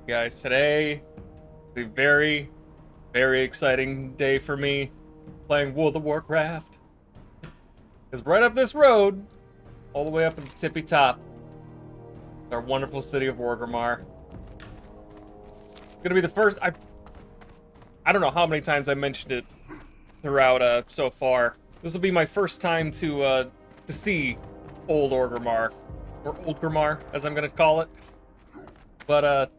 Guys, today is a very, very exciting day for me playing World of Warcraft. Because right up this road, all the way up at the tippy top, is our wonderful city of Orgrimmar. It's gonna be the first. I don't know how many times I mentioned it throughout so far. This will be my first time to see old Orgrimmar, or Oldgrimmar as I'm gonna call it. But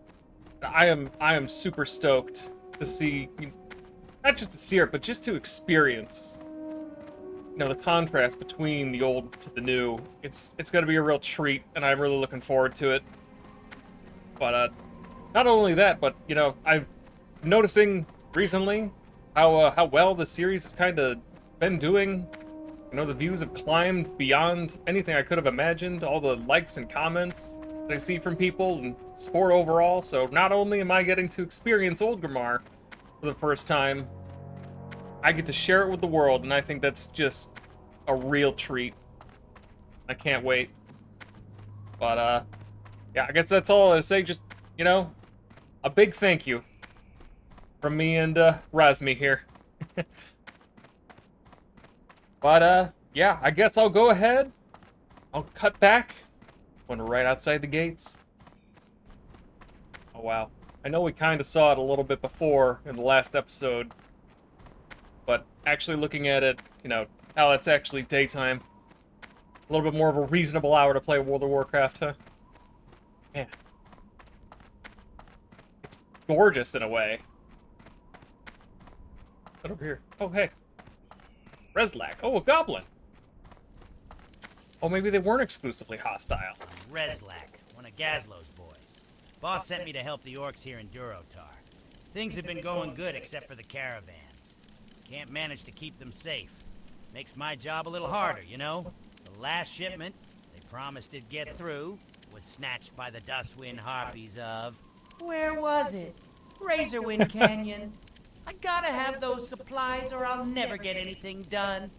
I am super stoked to see, not just to see it, but just to experience, the contrast between the old to the new. It's gonna be a real treat, and I'm really looking forward to it. But not only that, but I've noticing recently how well the series has kind of been doing. The views have climbed beyond anything I could have imagined. All the likes and comments that I see from people and sport overall. So not only am I getting to experience Oldgrimmar for the first time, I get to share it with the world, and I think that's just a real treat. I can't wait. But yeah, I guess that's all I say. Just a big thank you from me and Razmi here. But yeah, I guess I'll go ahead. I'll cut back when we're right outside the gates. Oh wow. I know we kind of saw it a little bit before in the last episode, but actually looking at it, how it's actually daytime. A little bit more of a reasonable hour to play World of Warcraft, huh? Man. It's gorgeous in a way. What's over here? Oh, hey. Reslak. Oh, a goblin. Oh, maybe they weren't exclusively hostile. Reslak, one of Gazlo's boys. Boss sent me to help the orcs here in Durotar. Things have been going good except for the caravans. Can't manage to keep them safe. Makes my job a little harder, The last shipment, they promised it'd get through, was snatched by the Dustwind Harpies of... Where was it? Razorwind Canyon. I gotta have those supplies or I'll never get anything done.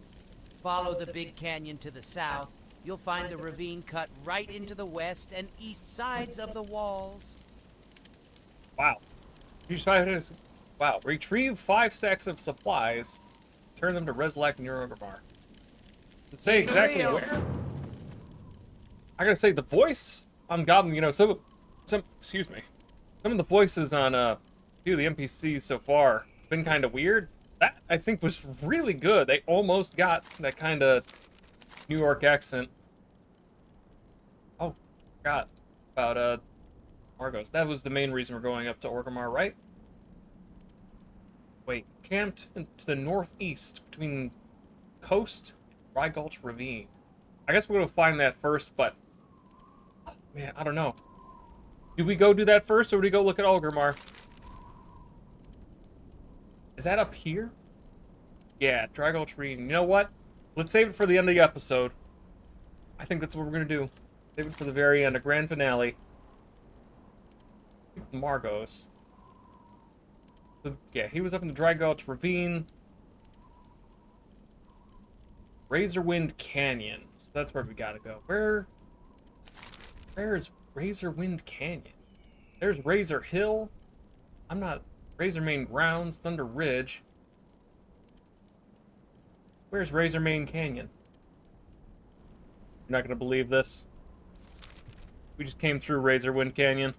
Follow the big canyon to the south. You'll find the ravine cut right into the west and east sides of the walls. Wow. Use 5 minutes. Wow. Retrieve 5 sacks of supplies. Turn them to Reslak and Durotar. Does it say exactly where? I gotta say, the voice on Goblin, some excuse me. Some of the voices on a few of the NPCs so far have been kind of weird. That, I think, was really good. They almost got that kind of New York accent. Oh, forgot about Argos. That was the main reason we're going up to Orgrimmar, right? Wait, camped to the northeast between coast and Dry Gulch Ravine. I guess we're gonna find that first, but oh, man, I don't know. Do we go do that first, or do we go look at Orgrimmar? Is that up here? Yeah, Dry Gulch Ravine. You know what? Let's save it for the end of the episode. I think that's what we're gonna do. Save it for the very end, a grand finale. Margos. Yeah, he was up in the Dry Gulch Ravine. Razorwind Canyon. So that's where we gotta go. Where is Razorwind Canyon? There's Razor Hill. I'm not... Razormane Grounds, Thunder Ridge. Where's Razormane Canyon? You're not gonna believe this. We just came through Razorwind Canyon.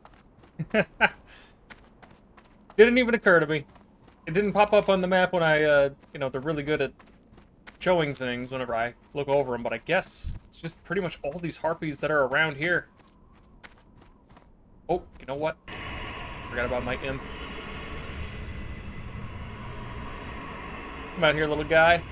Didn't even occur to me. It didn't pop up on the map when I, they're really good at showing things whenever I look over them, but I guess it's just pretty much all these harpies that are around here. Oh, you know what? Forgot about my imp. Come out here, little guy.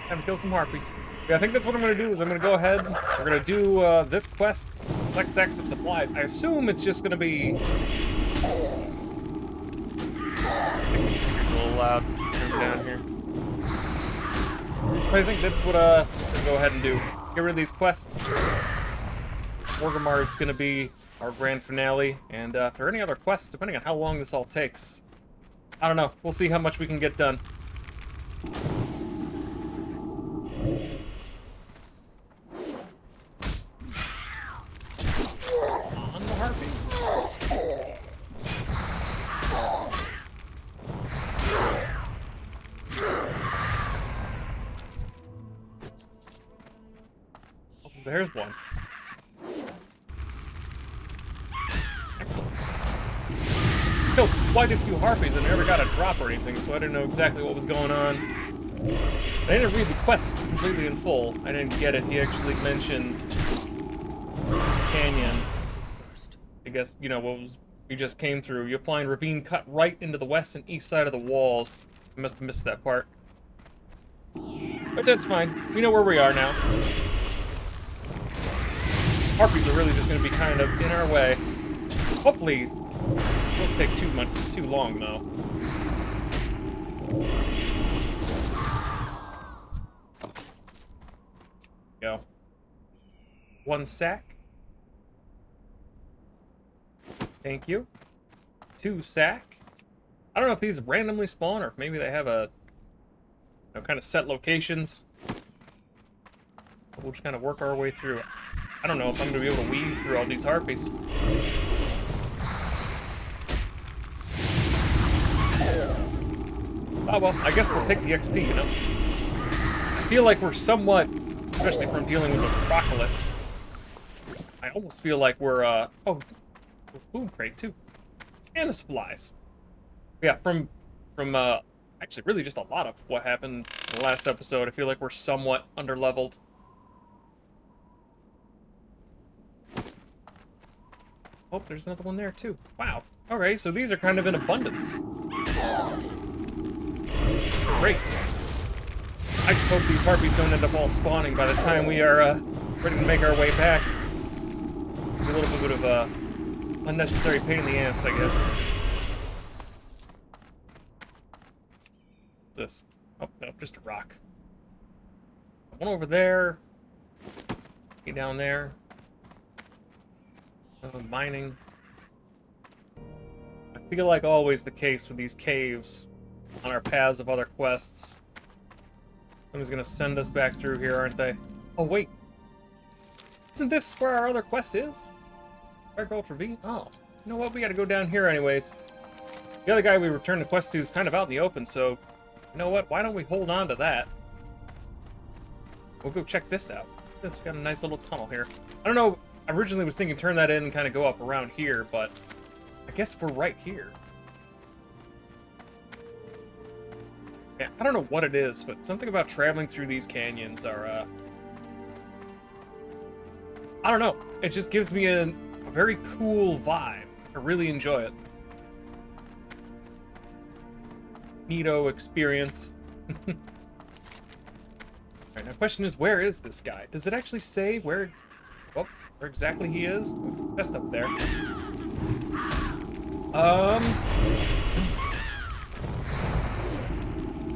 Time to kill some harpies. Yeah, I think that's what I'm going to do, is I'm going to go ahead. We're going to do this quest. Collect sacks of supplies. I assume it's just going to be... I think it's a little loud. Turn it down here. But I think that's what I'm going to go ahead and do. Get rid of these quests. Orgrimmar is going to be our grand finale. And if there are any other quests, depending on how long this all takes, I don't know. We'll see how much we can get done. On the harpies. there's one. Excellent. Killed quite a few harpies and never got a drop or anything, so I didn't know exactly what was going on. I didn't read the quest completely in full. I didn't get it. He actually mentioned canyon. I guess, you know, what was we just came through. You'll find ravine cut right into the west and east side of the walls. I must have missed that part. But that's fine. We know where we are now. Harpies are really just going to be kind of in our way. Hopefully, it won't take too long, though. Go. 1 sack. Thank you. 2 sack. I don't know if these randomly spawn or if maybe they have a, you know, kind of set locations. We'll just kind of work our way through. I don't know if I'm going to be able to weave through all these harpies. Oh well, I guess we'll take the XP, you know? I feel like we're somewhat, especially from dealing with those Chronicles, I almost feel like we're, oh, food crate too. And the supplies. Yeah, from actually really just a lot of what happened in the last episode. I feel like we're somewhat underleveled. Oh, there's another one there too. Wow. Alright, so these are kind of in abundance. Great. I just hope these harpies don't end up all spawning by the time we are ready to make our way back. It's a little bit of a unnecessary pain in the ass, I guess. What's this? Oh, no, just a rock. One over there. Get down there. Mining. I feel like always the case with these caves on our paths of other quests. Someone's gonna send us back through here, aren't they? Oh, wait. Isn't this where our other quest is? Gulf Ravine? Oh. You know what? We gotta go down here anyways. The other guy we returned the quest to is kind of out in the open, so... You know what? Why don't we hold on to that? We'll go check this out. This got a nice little tunnel here. I don't know. I originally was thinking turn that in and kind of go up around here, but... I guess we're right here. Yeah, I don't know what it is, but something about traveling through these canyons are, I don't know. It just gives me a very cool vibe. I really enjoy it. Neato experience. Alright, now the question is, where is this guy? Does it actually say where exactly he is? Just up there.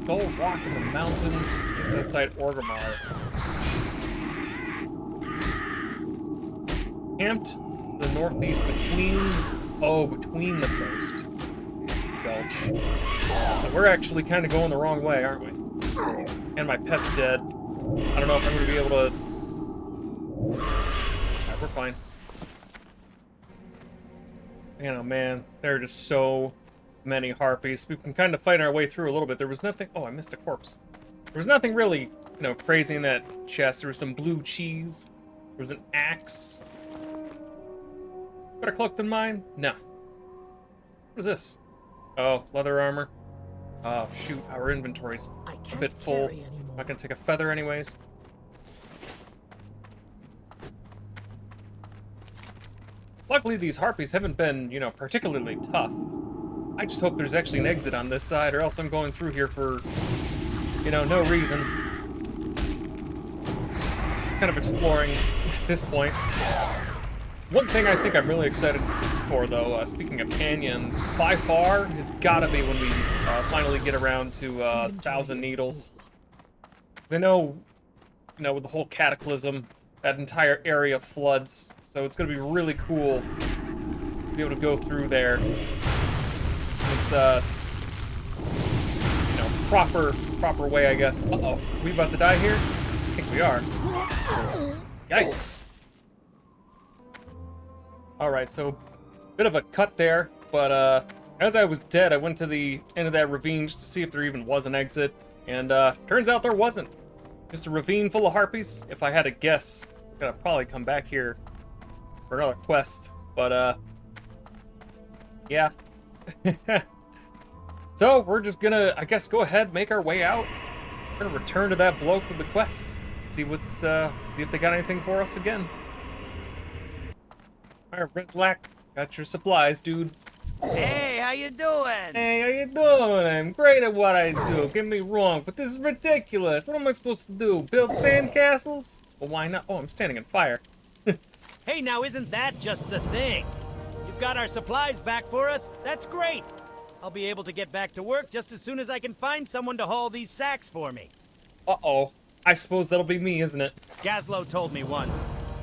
Skull Rock in the mountains, just outside Orgrimmar. Camped to the northeast between the coast. Gulch. So we're actually kind of going the wrong way, aren't we? And my pet's dead. I don't know if I'm going to be able to... Alright, we're fine. You know, man, there are just so many harpies. We can kind of fight our way through a little bit. There was nothing... Oh, I missed a corpse. There was nothing really, you know, crazy in that chest. There was some blue cheese. There was an axe. Better cloak than mine? No. What is this? Oh, leather armor. Oh, shoot. Our inventory's a bit full. Not gonna take a feather anyways. Luckily, these harpies haven't been, you know, particularly tough. I just hope there's actually an exit on this side, or else I'm going through here for, you know, no reason. Kind of exploring at this point. One thing I think I'm really excited for, though, speaking of canyons, by far, has gotta be when we finally get around to 1,000 Needles. 'Cause I know, you know, with the whole cataclysm, that entire area floods, so it's gonna be really cool to be able to go through there. It's you know, proper way, I guess. Uh-oh, are we about to die here? I think we are. Yikes. Alright, so bit of a cut there, but as I was dead, I went to the end of that ravine just to see if there even was an exit, and turns out there wasn't. Just a ravine full of harpies, if I had to guess. Gotta probably come back here for another quest, but yeah. So we're just gonna, I guess, go ahead, make our way out. We're gonna return to that bloke with the quest. See what's, see if they got anything for us again. Alright, Rezlak, got your supplies, dude. Hey, how you doing? Hey, how you doing? I'm great at what I do, get me wrong, but this is ridiculous. What am I supposed to do, build sandcastles? Well, why not? Oh, I'm standing in fire. Hey, now isn't that just the thing? You've got our supplies back for us? That's great! I'll be able to get back to work just as soon as I can find someone to haul these sacks for me. Uh-oh. I suppose that'll be me, isn't it? Gazlo told me once,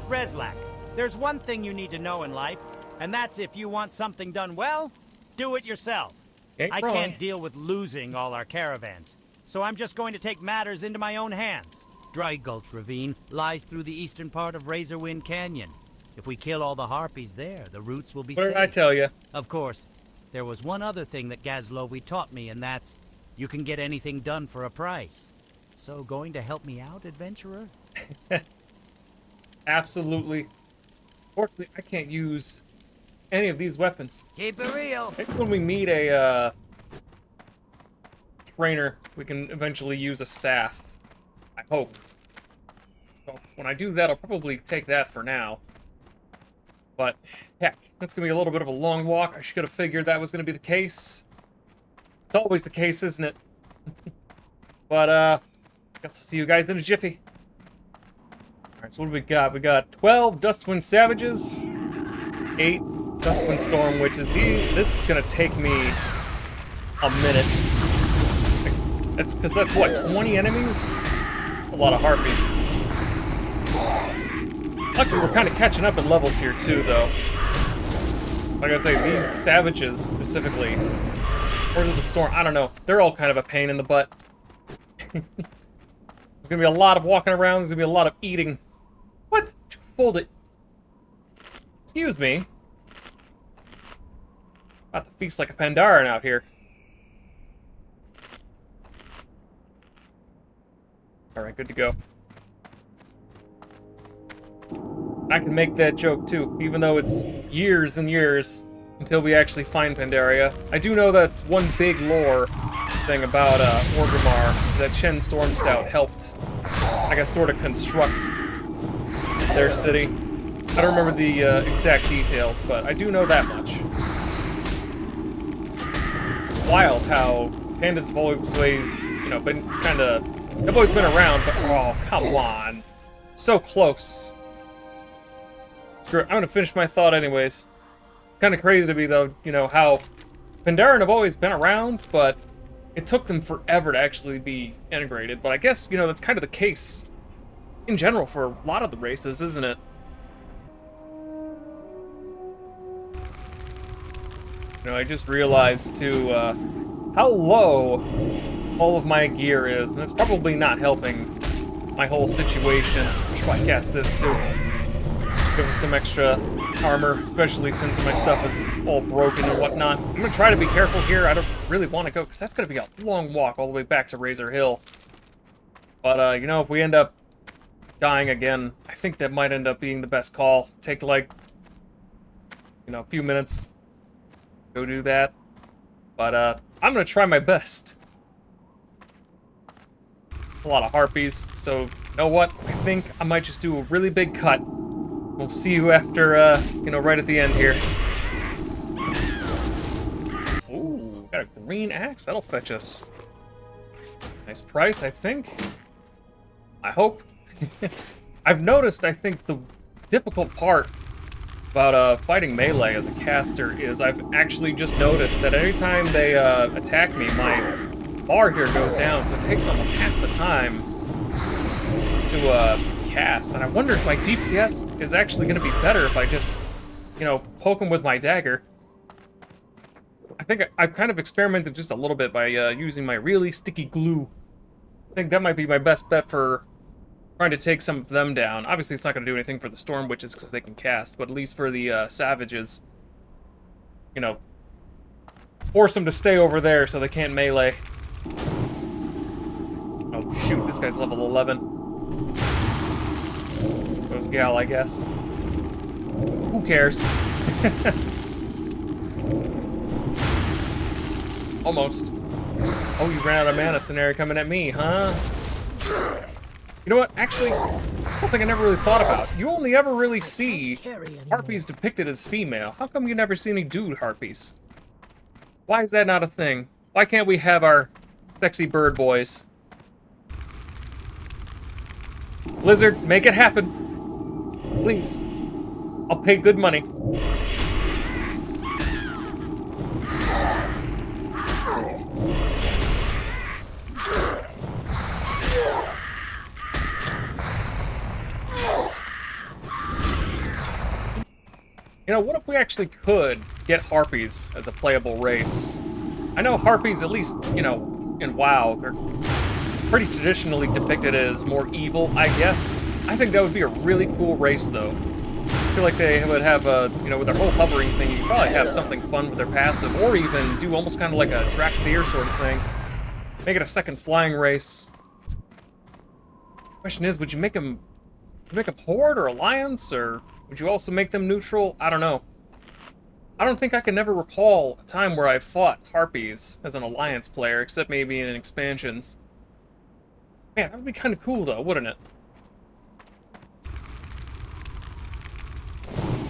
Rezlak, there's one thing you need to know in life, and that's if you want something done well, do it yourself. Ain't I wrong. can't deal with losing all our caravans, so I'm just going to take matters into my own hands. Dry Gulch Ravine lies through the eastern part of Razorwind Canyon. If we kill all the harpies there, the roots will be What safe. did I tell you? Of course, there was one other thing that Gazlovi taught me, and that's you can get anything done for a price. So going to help me out, adventurer? Absolutely. Fortunately, I can't use any of these weapons. Keep it real. Maybe when we meet a trainer, we can eventually use a staff. I hope. So when I do that, I'll probably take that for now. But heck, that's gonna be a little bit of a long walk. I should have figured that was gonna be the case. It's always the case, isn't it? But guess I'll see you guys in a jiffy. Alright, so what do we got? We got 12 Dustwind Savages, 8 Dustwind Storm Witches. This is gonna take me a minute. That's because that's what, 20 enemies? A lot of harpies. Luckily, we're kind of catching up in levels here too, though. Like I say, these savages specifically, or the storm, I don't know. They're all kind of a pain in the butt. There's gonna be a lot of walking around. There's gonna be a lot of eating. What? Fold it. Excuse me. About to feast like a Pandaren out here. Alright, good to go. I can make that joke too, even though it's years and years until we actually find Pandaria. I do know that's one big lore thing about Orgrimmar, is that Shen Stormstout helped, I guess, sort of construct their city. I don't remember the exact details, but I do know that much. It's wild how pandas have always, you know, been kind of, they've always been around, but oh, come on. So close. Screw it, I'm gonna finish my thought anyways. Kind of crazy to me, though, you know, how Pandaren have always been around, but it took them forever to actually be integrated. But I guess, you know, that's kind of the case in general for a lot of the races, isn't it? You know, I just realized, too, how low all of my gear is, and it's probably not helping my whole situation. I should probably cast this, too. Give us some extra armor, especially since my stuff is all broken and whatnot. I'm gonna try to be careful here. I don't really want to go, because that's gonna be a long walk all the way back to Razor Hill. But, you know, if we end up dying again, I think that might end up being the best call. Take, like, you know, a few minutes. Go do that. But, I'm gonna try my best. A lot of harpies, so, you know what? I think I might just do a really big cut. We'll see you after, you know, right at the end here. Ooh, got a green axe. That'll fetch us. Nice price, I think. I hope. I've noticed, I think, the difficult part about fighting melee as a caster is I've actually just noticed that every time they attack me, my bar here goes down, so it takes almost half the time to cast, and I wonder if my DPS is actually going to be better if I just, you know, poke them with my dagger. I think I've kind of experimented just a little bit by using my really sticky glue. I think that might be my best bet for trying to take some of them down. Obviously, it's not going to do anything for the Storm Witches because they can cast, but at least for the Savages, you know, force them to stay over there so they can't melee. Oh, shoot, this guy's level 11. was a gal, I guess. Who cares? Almost. Oh, you ran out of mana scenario coming at me, huh? You know what? Actually, something I never really thought about. You only ever really see harpies depicted as female. How come you never see any dude harpies? Why is that not a thing? Why can't we have our sexy bird boys? Blizzard, make it happen. Please. I'll pay good money. You know, what if we actually could get harpies as a playable race? I know harpies, at least, you know, in WoW, they're pretty traditionally depicted as more evil, I guess. I think that would be a really cool race, though. I feel like they would have a, you know, with their whole hovering thing, you could probably have something fun with their passive, or even do almost kind of like a Track Fear sort of thing. Make it a second flying race. Question is, would you make them Horde or Alliance, or would you also make them neutral? I don't know. I don't think I can ever recall a time where I fought Harpies as an Alliance player, except maybe in expansions. Man, that would be kind of cool, though, wouldn't it?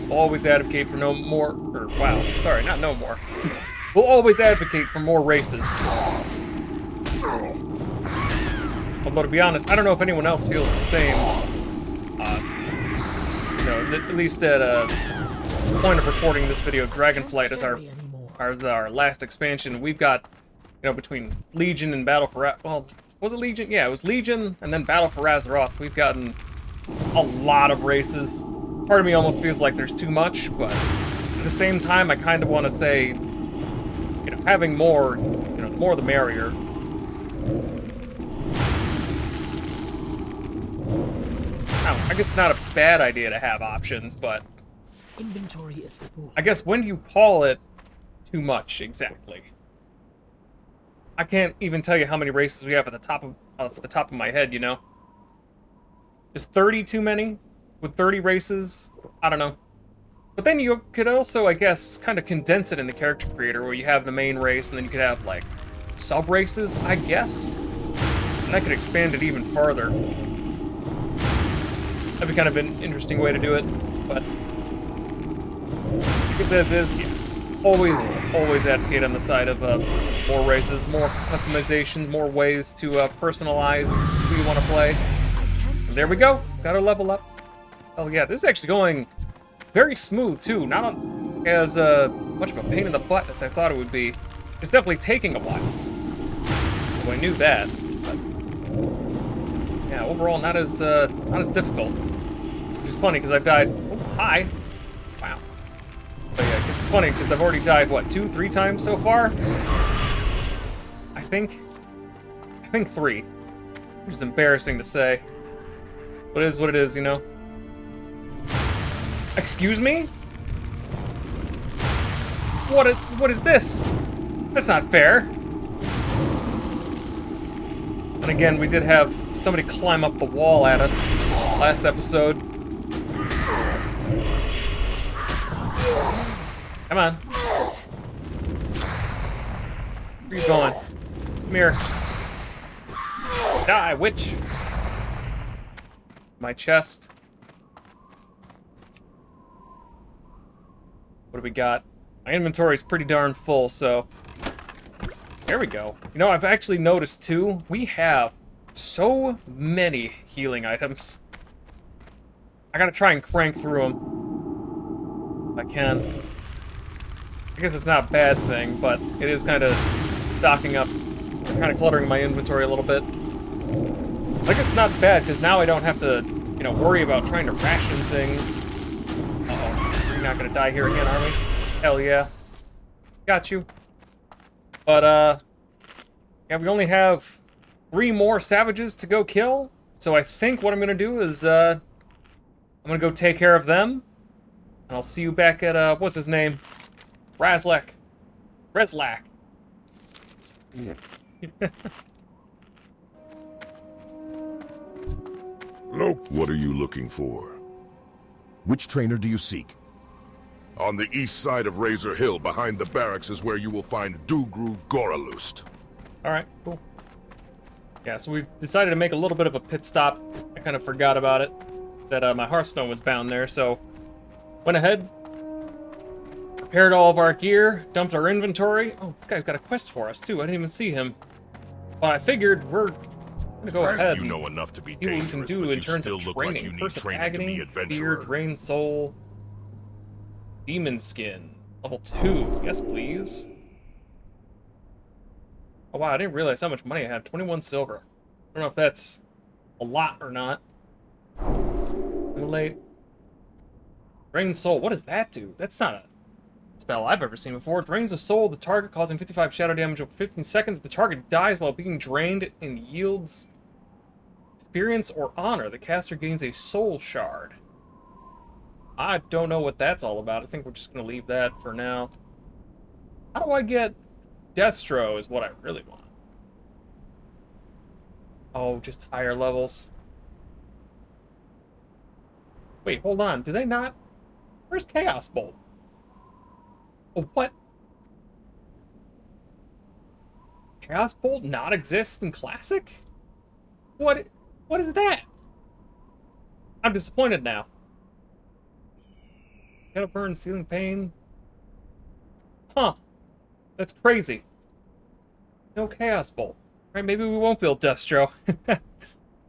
We'll always advocate for no more, or wow, sorry, not no more. We'll always advocate for more races. Although, to be honest, I don't know if anyone else feels the same. You know, at least at point of recording this video, Dragonflight is our last expansion. We've got, you know, between Legion and Battle for well, was it Legion? Yeah, it was Legion and then Battle for Azeroth. We've gotten a lot of races. Part of me almost feels like there's too much, but at the same time, I kind of want to say, you know, having more, you know, the more the merrier. I guess it's not a bad idea to have options, but inventory is full. I guess when do you call it too much exactly? I can't even tell you how many races we have at the top of my head, you know. Is 30 too many? With 30 races? I don't know. But then you could also, I guess, kind of condense it in the character creator where you have the main race and then you could have like sub-races, I guess. And that could expand it even farther. That'd be kind of an interesting way to do it, but I guess as is, yeah. Always advocate on the side of more races, more customization, more ways to personalize who you want to play. And there we go. Got to level up. Oh yeah, this is actually going very smooth too. Not as much of a pain in the butt as I thought it would be. It's definitely taking a while. So I knew that. But yeah, overall not as difficult. Which is funny because I've died. Oh, hi. Wow. But yeah, it's funny because I've already died what, 2-3 times so far? I think 3. Which is embarrassing to say. But it is what it is, you know. Excuse me? What is this? That's not fair. And again, we did have somebody climb up the wall at us last episode. Come on. Where you going? Come here. Die, witch. My chest. What do we got? My inventory is pretty darn full, so there we go. You know, I've actually noticed too, we have so many healing items. I gotta try and crank through them if I can. I guess it's not a bad thing, but it is kind of stocking up, kind of cluttering my inventory a little bit. I guess it's not bad, because now I don't have to, you know, worry about trying to ration things. Uh-oh. We're not gonna die here again, are we? Hell yeah. Got you. But, yeah, we only have 3 more savages to go kill. So I think what I'm gonna do is, I'm gonna go take care of them. And I'll see you back at, what's his name? Reslak. Nope. What are you looking for? Which trainer do you seek? On the east side of Razor Hill, behind the barracks, is where you will find Dugru Goralust. Alright, cool. Yeah, so we decided to make a little bit of a pit stop. I kind of forgot about it, that my Hearthstone was bound there, so went ahead, prepared all of our gear, dumped our inventory. Oh, this guy's got a quest for us, too. I didn't even see him. But I figured we're gonna go ahead You know enough to be see what we can dangerous, do but in you terms still of look like training. you need Curse of training to be Agony, Fear, adventurer. Drain Soul, Demon Skin, level 2. Yes, please. Oh wow, I didn't realize how much money I have. 21 silver. I don't know if that's a lot or not. Late. Drain Soul. What does that do? That's not a spell I've ever seen before. Drains the soul of the target, causing 55 shadow damage over 15 seconds. If the target dies while being drained and yields experience or honor, the caster gains a soul shard. I don't know what that's all about. I think we're just going to leave that for now. How do I get Destro is what I really want. Oh, just higher levels. Wait, hold on. Do they not? Where's Chaos Bolt? Oh, what? Chaos Bolt not exist in Classic? What is that? I'm disappointed now. Gotta burn Sealing Pain. Huh. That's crazy. No Chaos Bolt. Right, maybe we won't build Destro.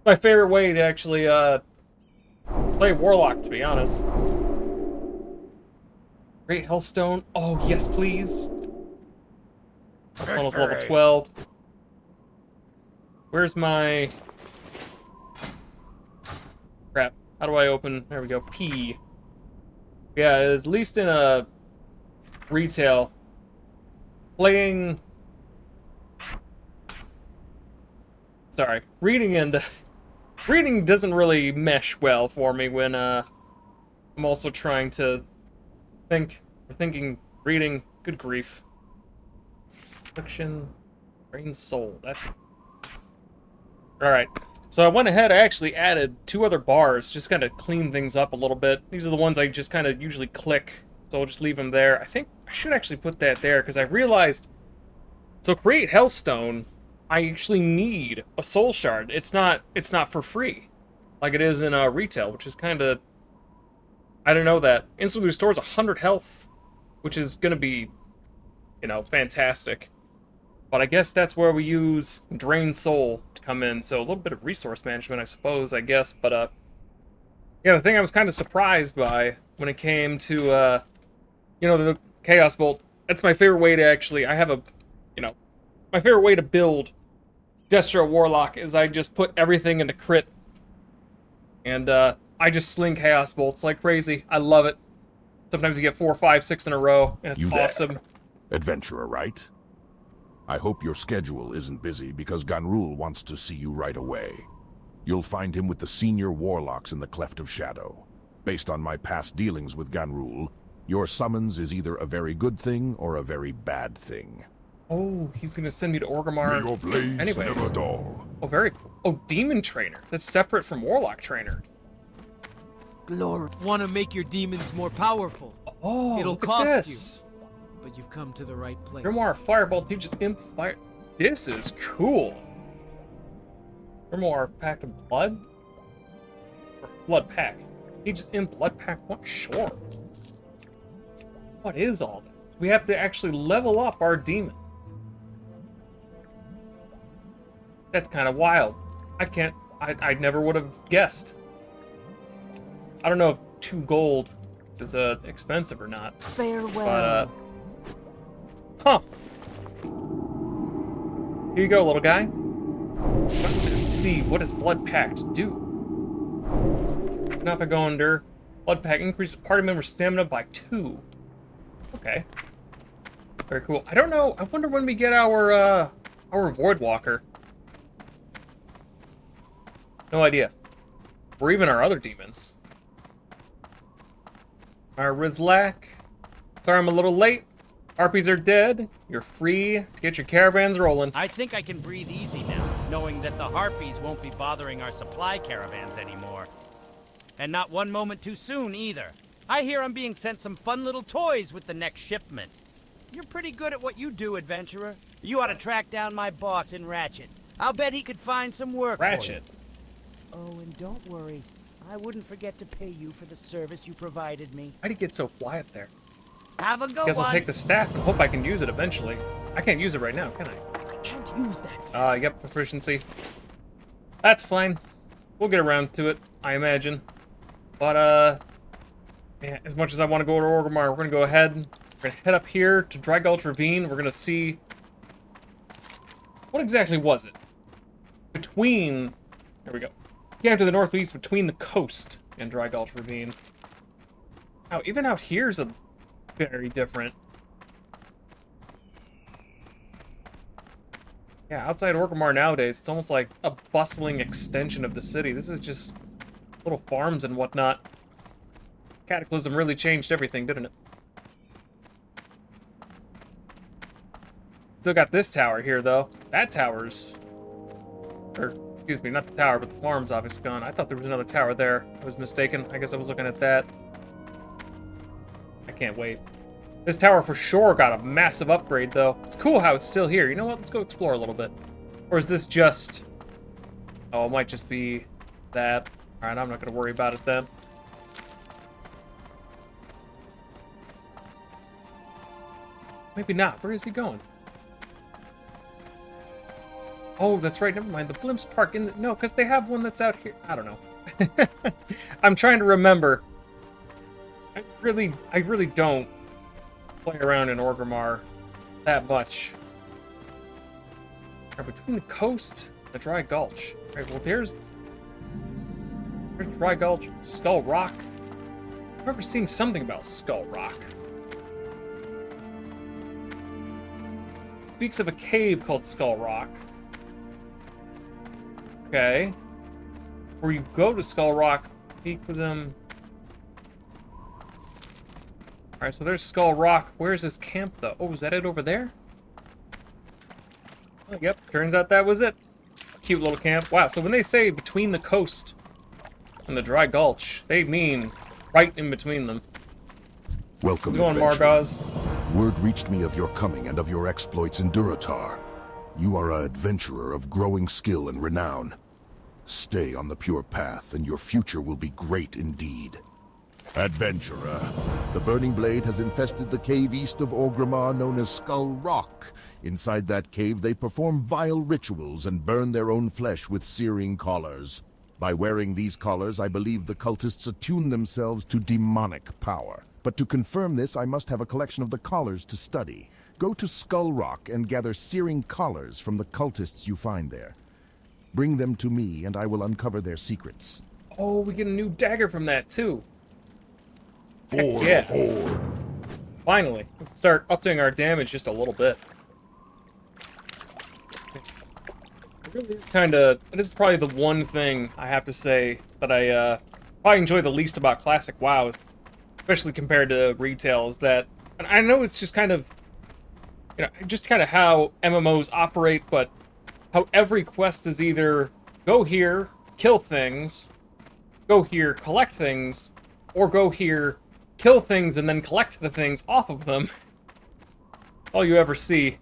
My favorite way to actually, play Warlock, to be honest. Great Hellstone. Oh, yes, please. Almost level 12. Where's my... Crap. How do I open... There we go. P. Yeah, at least in a retail. Playing... Sorry. Reading and... Reading doesn't really mesh well for me when, I'm also trying to think, or thinking, reading, good grief. Affliction, Brain Soul, that's... Alright, so I went ahead, I actually added 2 other bars, just kind of clean things up a little bit. These are the ones I just kind of usually click, so I'll just leave them there. I think I should actually put that there, because I realized, so create Hellstone, I actually need a soul shard. It's not for free, like it is in retail, which is kind of... I don't know that. Instantly restores 100 health, which is going to be, you know, fantastic. But I guess that's where we use Drain Soul to come in, so a little bit of resource management, I suppose, I guess. But, yeah, the thing I was kind of surprised by when it came to, you know, the Chaos Bolt, that's my favorite way to actually... I have a, you know, my favorite way to build Destro Warlock is I just put everything into crit. And, I just sling Chaos Bolts like crazy. I love it. Sometimes you get 4, 5, 6 in a row, and it's awesome. Adventurer, right? I hope your schedule isn't busy, because Ganrul wants to see you right away. You'll find him with the senior warlocks in the Cleft of Shadow. Based on my past dealings with Ganrul, your summons is either a very good thing or a very bad thing. Oh, he's gonna send me to Orgrimmar. May your blades Anyways. never dull. Oh, very cool. Oh, Demon Trainer. That's separate from Warlock Trainer. Glory. Want to make your demons more powerful. Oh, It'll look at cost this. But you've come to the right place. Grimoire Fireball teaches Imp Fire. This is cool. Grimoire Pact of Blood? Or Blood Pack. Teaches Imp Blood Pack 1. Sure. What is all this? We have to actually level up our demon. That's kind of wild. I never would have guessed. I don't know if 2 gold is expensive or not. Farewell. But, huh. Here you go, little guy. Let's see, what does Blood Pact do? So now if I go under, Blood Pact increases party member stamina by 2. Okay. Very cool. I don't know, I wonder when we get our Voidwalker. No idea. Or even our other demons. Our Rizlak. Sorry I'm a little late. Harpies are dead. You're free to get your caravans rolling. I think I can breathe easy now, knowing that the Harpies won't be bothering our supply caravans anymore. And not one moment too soon, either. I hear I'm being sent some fun little toys with the next shipment. You're pretty good at what you do, adventurer. You ought to track down my boss in Ratchet. I'll bet he could find some work Ratchet. for you. Oh, and don't worry. I wouldn't forget to pay you for the service you provided me. Why'd he get so quiet there? Have a good Guess one. I'll take the staff and hope I can use it eventually. I can't use it right now, can I? I can't use that yet. Yep, proficiency. That's fine. We'll get around to it, I imagine. But, man, as much as I want to go to Orgrimmar, we're going to go ahead. We're going to head up here to Dry Gulch Ravine. We're going to see... What exactly was it? Between... There we go. Yeah, to the northeast, between the coast and Dry Gulch Ravine. Now, even out here's a very different... Yeah, outside Orgrimmar nowadays, it's almost like a bustling extension of the city. This is just little farms and whatnot. Cataclysm really changed everything, didn't it? Still got this tower here, though. That tower's... Or, excuse me, not the tower, but the farm's obviously gone. I thought there was another tower there. I was mistaken. I guess I was looking at that. I can't wait. This tower for sure got a massive upgrade, though. It's cool how it's still here. You know what? Let's go explore a little bit. Or is this just... Oh, it might just be that. Alright, I'm not going to worry about it then. Maybe not. Where is he going? Oh, that's right. Never mind. The Blimps Park in the... No, because they have one that's out here. I don't know. I'm trying to remember. I really don't play around in Orgrimmar that much. Right, between the coast and the Dry Gulch. Right, well, there's Dry Gulch, Skull Rock. I remember seeing something about Skull Rock. It speaks of a cave called Skull Rock. Okay. Where you go to Skull Rock, speak with them. Alright, so there's Skull Rock. Where's his camp, though? Oh, is that it over there? Oh, yep, turns out that was it. Cute little camp. Wow, so when they say between the coast and the Dry Gulch, they mean right in between them. Welcome, How's it going, adventurer. Margaz? Word reached me of your coming and of your exploits in Durotar. You are an adventurer of growing skill and renown. Stay on the pure path, and your future will be great indeed. Adventurer, the Burning Blade has infested the cave east of Orgrimmar known as Skull Rock. Inside that cave, they perform vile rituals and burn their own flesh with searing collars. By wearing these collars, I believe the cultists attune themselves to demonic power. But to confirm this, I must have a collection of the collars to study. Go to Skull Rock and gather searing collars from the cultists you find there. Bring them to me, and I will uncover their secrets. Oh, we get a new dagger from that, too. For yeah. the Horde. Finally, we can start upping our damage just a little bit. It really is kind of... This is probably the one thing I have to say that I probably enjoy the least about Classic WoW, especially compared to retail, is that... And I know it's just kind of... You know, just kind of how MMOs operate, but how every quest is either go here, kill things, go here, collect things, or go here, kill things, and then collect the things off of them. All you ever see.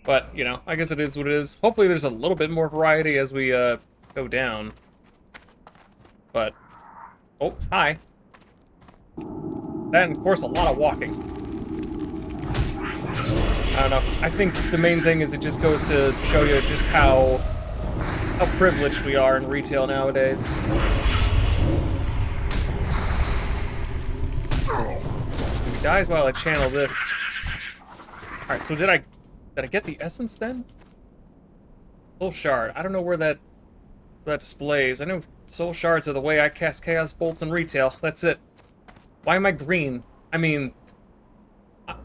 But, you know, I guess it is what it is. Hopefully there's a little bit more variety as we go down. But, oh, hi. And, of course, a lot of walking. I don't know. I think the main thing is it just goes to show you just how privileged we are in retail nowadays. If he dies while I channel this. Alright, so did I get the essence then? Soul Shard. I don't know where that displays. I know Soul Shards are the way I cast Chaos Bolts in retail. That's it. Why am I green? I mean,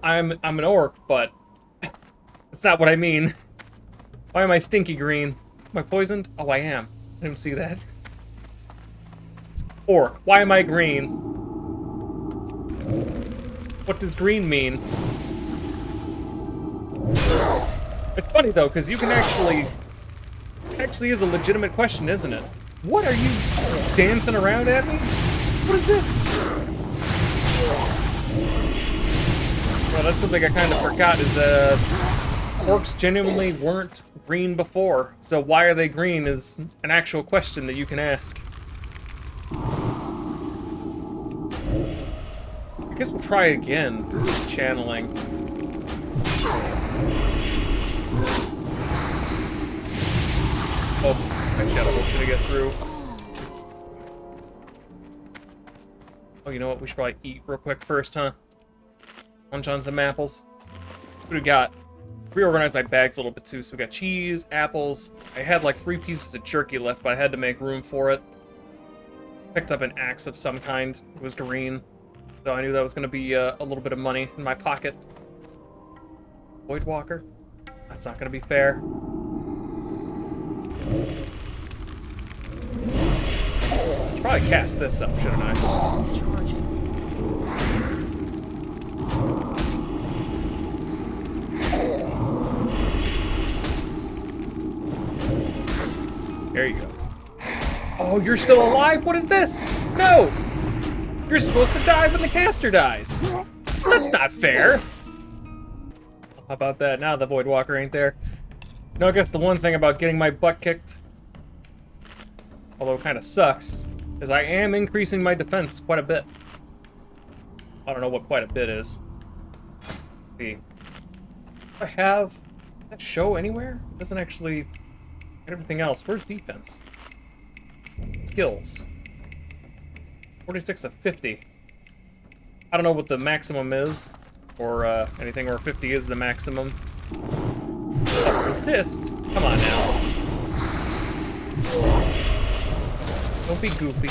I'm an orc, but that's not what I mean. Why am I stinky green? Am I poisoned? Oh, I am. I didn't see that. Orc. Why am I green? What does green mean? It's funny though, because you can actually... It actually is a legitimate question, isn't it? What are you dancing around at me? What is this? Well, that's something I kind of forgot is orcs genuinely weren't green before. So why are they green is an actual question that you can ask. I guess we'll try again. Channeling. Oh, my shadow bolt's gonna get through. Oh, you know what? We should probably eat real quick first, huh? Munch on some apples. What do we got? Reorganized my bags a little bit too. So we got cheese, apples. I had like 3 pieces of jerky left, but I had to make room for it. Picked up an axe of some kind. It was green. So I knew that was going to be a little bit of money in my pocket. Voidwalker? That's not going to be fair. I should probably cast this up, shouldn't I? There you go. Oh, you're still alive? What is this? No! You're supposed to die when the caster dies. That's not fair. How about that? Now the Voidwalker ain't there. No, I guess the one thing about getting my butt kicked, although it kind of sucks, is I am increasing my defense quite a bit. I don't know what quite a bit is. Let's see. Do I have that show anywhere? It doesn't actually... Everything else. Where's defense? Skills. 46 of 50. I don't know what the maximum is, or anything where 50 is the maximum. Resist? Come on now. Don't be goofy.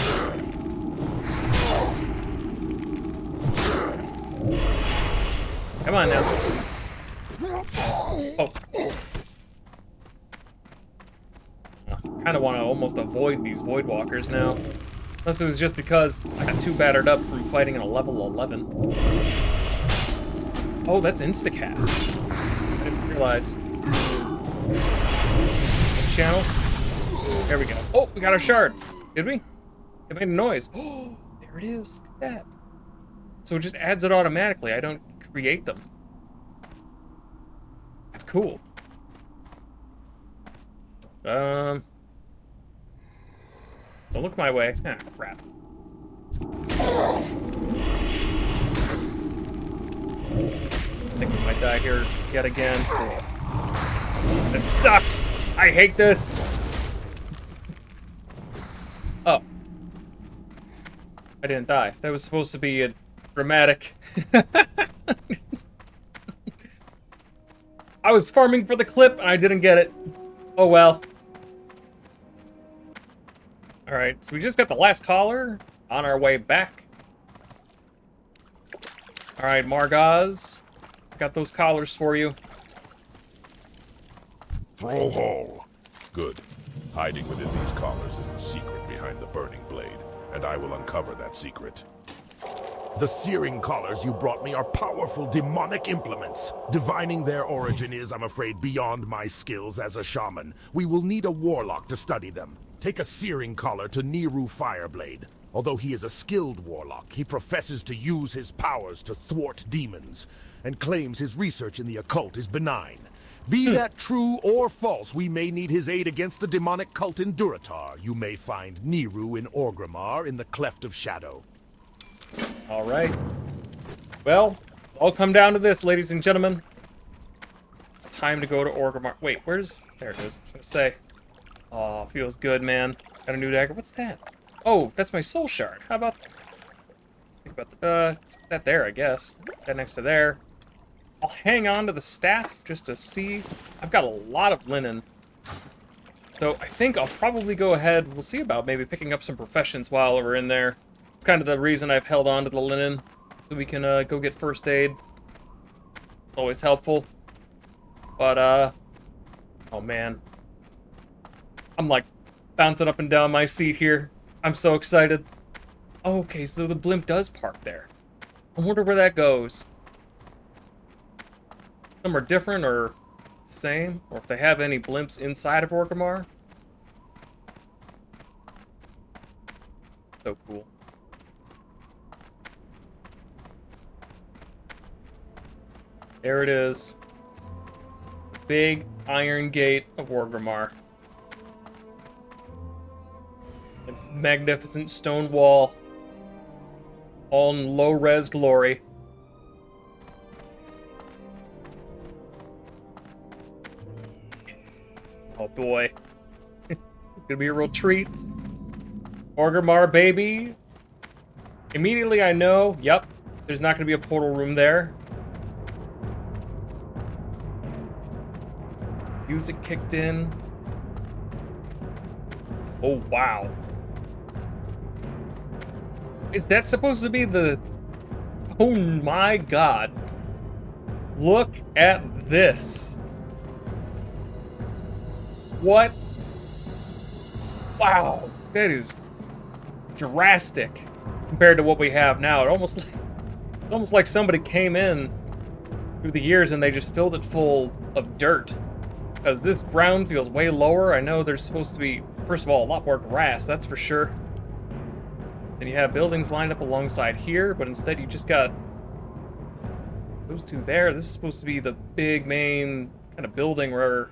Come on now. Oh. I kind of want to almost avoid these Voidwalkers now. Unless it was just because I got too battered up from fighting in a level 11. Oh, that's instacast. I didn't realize. Channel. There we go. Oh, we got our shard. Did we? It made a noise. Oh, there it is. Look at that. So it just adds it automatically. I don't create them. That's cool. Don't look my way. Ah, crap. I think we might die here yet again. This sucks! I hate this! Oh. I didn't die. That was supposed to be a dramatic... I was farming for the clip and I didn't get it. Oh well. Alright, so we just got the last caller on our way back. Alright, Margaz. Got those collars for you. Thrall Hall. Good. Hiding within these collars is the secret behind the burning blade, and I will uncover that secret. The searing collars you brought me are powerful demonic implements. Divining their origin is, I'm afraid, beyond my skills as a shaman. We will need a warlock to study them. Take a searing collar to Niru Fireblade. Although he is a skilled warlock, he professes to use his powers to thwart demons, and claims his research in the occult is benign. Be that true or false, we may need his aid against the demonic cult in Durotar. You may find Niru in Orgrimmar in the Cleft of Shadow. Alright. Well, it's all come down to this, ladies and gentlemen. It's time to go to Orgrimmar. Wait, where's... There it is. I was gonna say. Oh, feels good, man. Got a new dagger. What's that? Oh, that's my soul shard. How about... Think about that there, I guess. That next to there. I'll hang on to the staff just to see. I've got a lot of linen. So I think I'll probably go ahead. We'll see about maybe picking up some professions while we're in there. It's kind of the reason I've held on to the linen. So we can go get first aid. Always helpful. But, oh man. I'm like bouncing up and down my seat here. I'm so excited. Oh, okay, so the blimp does park there. I wonder where that goes. Some are different or same, or if they have any blimps inside of Orgrimmar. So cool. There it is. The big iron gate of Orgrimmar. Its magnificent stone wall. All in low-res glory. Oh boy. It's gonna be a real treat. Orgrimmar, baby. Immediately I know, yep, there's not gonna be a portal room there. Music kicked in. Oh, wow. Is that supposed to be the... Oh my god. Look at this. What? Wow. That is drastic compared to what we have now. It's almost like somebody came in through the years and they just filled it full of dirt. Because this ground feels way lower. I know there's supposed to be, first of all, a lot more grass, that's for sure. And you have buildings lined up alongside here, but instead you just got those two there. This is supposed to be the big main kind of building where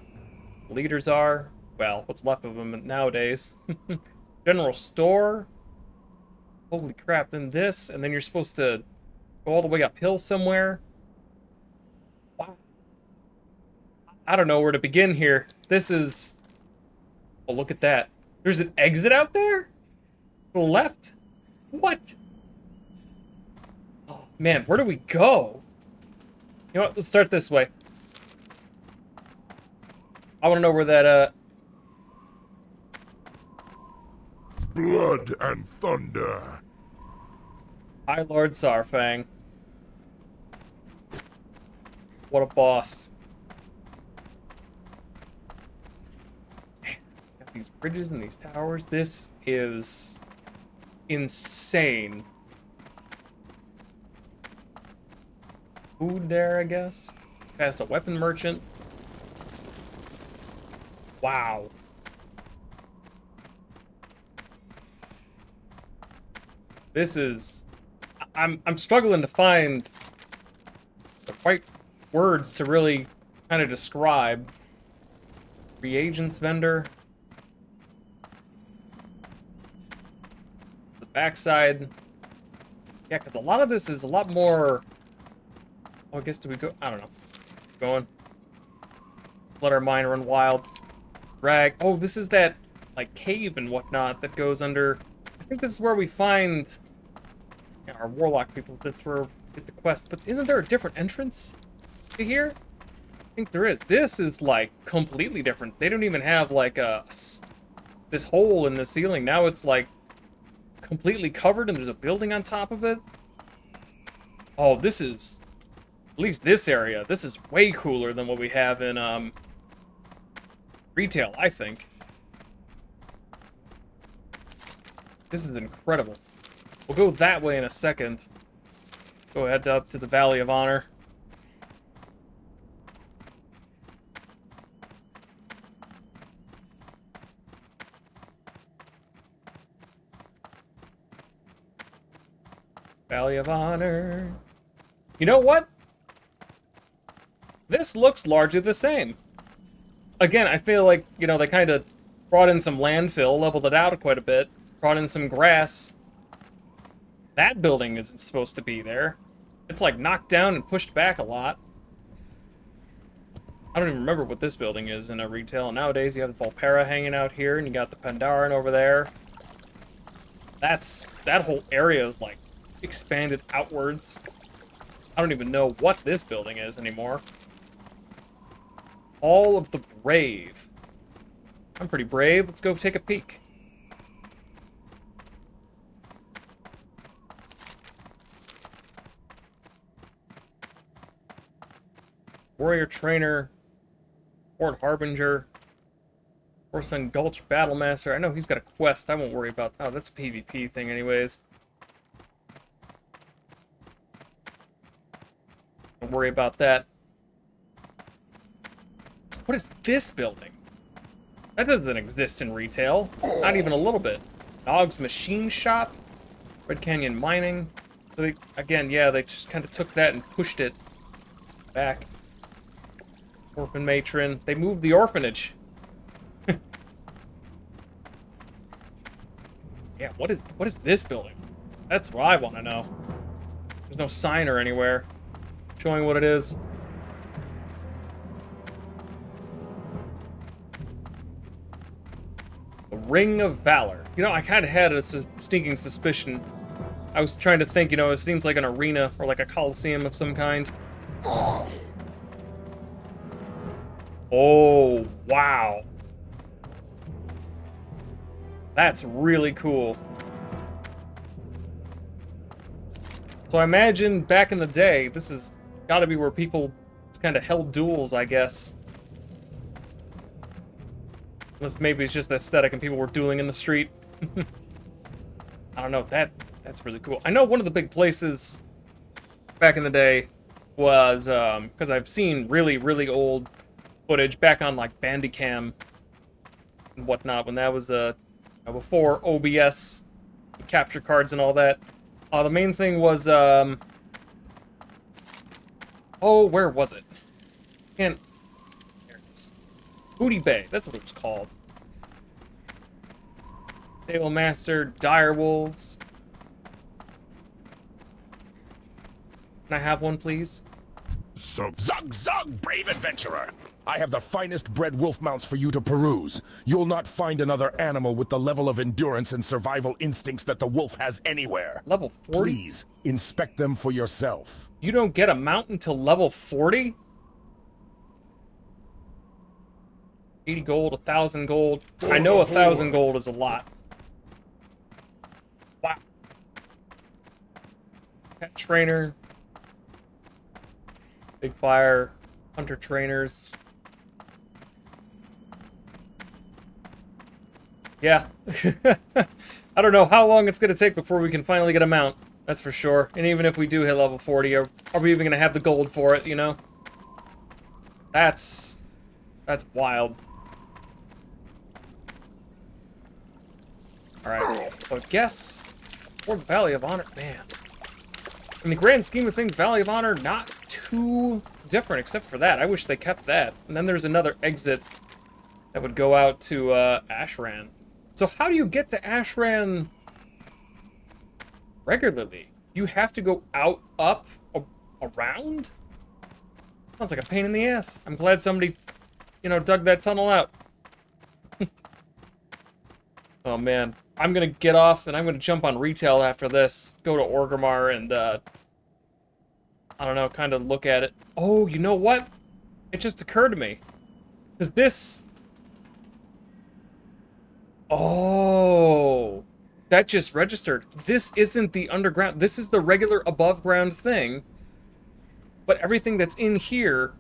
leaders are. Well, what's left of them nowadays. General store. Holy crap, then this, and then you're supposed to go all the way uphill somewhere. Wow. I don't know where to begin here. This is... Oh, look at that. There's an exit out there? To the left? What? Oh, man, where do we go? You know what? Let's start this way. I want to know where that, Blood and thunder. High Lord Sarfang. What a boss. Man, got these bridges and these towers. This is insane. Food there, I guess. Past a weapon merchant. Wow. This is... I'm struggling to find the right words to really kind of describe. Reagents vendor. The backside. Yeah, because a lot of this is a lot more... Oh, I guess do we go... I don't know. Going. Let our mind run wild. Drag. Oh, this is that, like, cave and whatnot that goes under... I think this is where we find... Yeah, our warlock people. That's where we get the quest. But isn't there a different entrance to here? I think there is. This is, like, completely different. They don't even have, like, this hole in the ceiling. Now it's, like, completely covered and there's a building on top of it. Oh, this is... At least this area. This is way cooler than what we have in, retail, I think. This is incredible. We'll go that way in a second. Go ahead up to the Valley of Honor. Valley of Honor. You know what? This looks largely the same. Again, I feel like, you know, they kind of brought in some landfill, leveled it out quite a bit, brought in some grass. That building isn't supposed to be there. It's like knocked down and pushed back a lot. I don't even remember what this building is in a retail. Nowadays, you have the Volpera hanging out here, and you got the Pandaren over there. That whole area is like expanded outwards. I don't even know what this building is anymore. All of the Brave. I'm pretty brave. Let's go take a peek. Warrior Trainer. Fort Harbinger. Orson Gulch Battlemaster. I know he's got a quest. I won't worry about... Oh, that's a PvP thing anyways. Don't worry about that. What is this building? That doesn't exist in retail. Not even a little bit. Dog's Machine Shop? Red Canyon Mining. So they, again, yeah, they just kind of took that and pushed it back. Orphan Matron. They moved the orphanage. Yeah, what is this building? That's what I want to know. There's no sign or anywhere showing what it is. The Ring of Valor. You know, I kind of had a sneaking suspicion. I was trying to think, you know, it seems like an arena or like a coliseum of some kind. Oh, wow. That's really cool. So I imagine back in the day, this has got to be where people kind of held duels, I guess. Unless maybe it's just the aesthetic and people were dueling in the street. I don't know, that's really cool. I know one of the big places back in the day was, because I've seen really, really old footage back on, like, Bandicam and whatnot, when that was, before OBS, capture cards and all that. The main thing was, oh, where was it? Can't... There it is. Booty Bay, that's what it was called. Stable Master, Direwolves. Can I have one, please? Zug, zug, brave adventurer! I have the finest bred wolf mounts for you to peruse. You'll not find another animal with the level of endurance and survival instincts that the wolf has anywhere. Level 40? Please, inspect them for yourself. You don't get a mount until level 40? 80 gold, 1,000 gold. I know 1,000 gold is a lot. Wow. Pet trainer. Big fire. Hunter trainers. Yeah. I don't know how long it's going to take before we can finally get a mount. That's for sure. And even if we do hit level 40, are we even going to have the gold for it, you know? That's wild. Alright. So I guess... Or Valley of Honor... Man. In the grand scheme of things, Valley of Honor, not too different, except for that. I wish they kept that. And then there's another exit that would go out to Ashran. So how do you get to Ashran regularly? You have to go out, up, around? Sounds like a pain in the ass. I'm glad somebody, you know, dug that tunnel out. Oh, man. I'm gonna get off, and I'm gonna jump on retail after this. Go to Orgrimmar and, I don't know, kind of look at it. Oh, you know what? It just occurred to me. Because this... Oh, that just registered. This isn't the underground. This is the regular above ground thing. But everything that's in here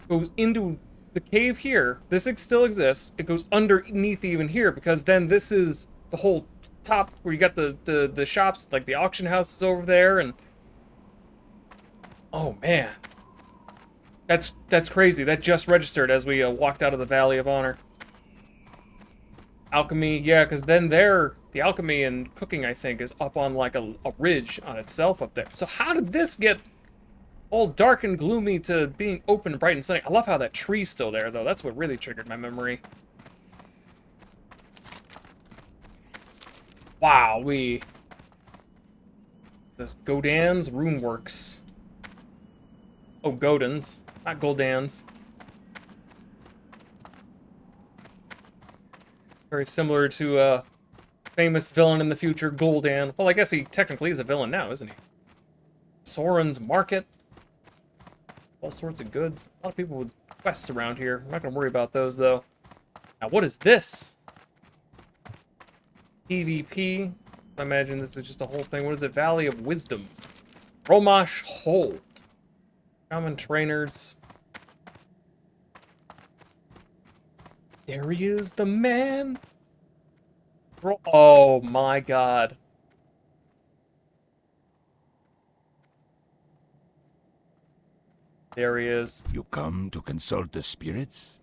goes into the cave here. This still exists. It goes underneath even here because then this is the whole top where you got the shops, like the auction houses over there. And oh man, that's crazy. That just registered as we walked out of the Valley of Honor. Alchemy, yeah, because then the alchemy and cooking, I think, is up on like a ridge on itself up there. So how did this get all dark and gloomy to being open, bright, and sunny? I love how that tree's still there, though. That's what really triggered my memory. Wow, this Godan's Runeworks. Oh, Godans, not Goldans. Very similar to a famous villain in the future, Gul'dan. Well, I guess he technically is a villain now, isn't he? Soren's Market. All sorts of goods. A lot of people with quests around here. I'm not going to worry about those, though. Now, what is this? PvP. I imagine this is just a whole thing. What is it? Valley of Wisdom. Romash Hold. Common trainers. There he is, the man. Oh my god. There he is. You come to consult the spirits?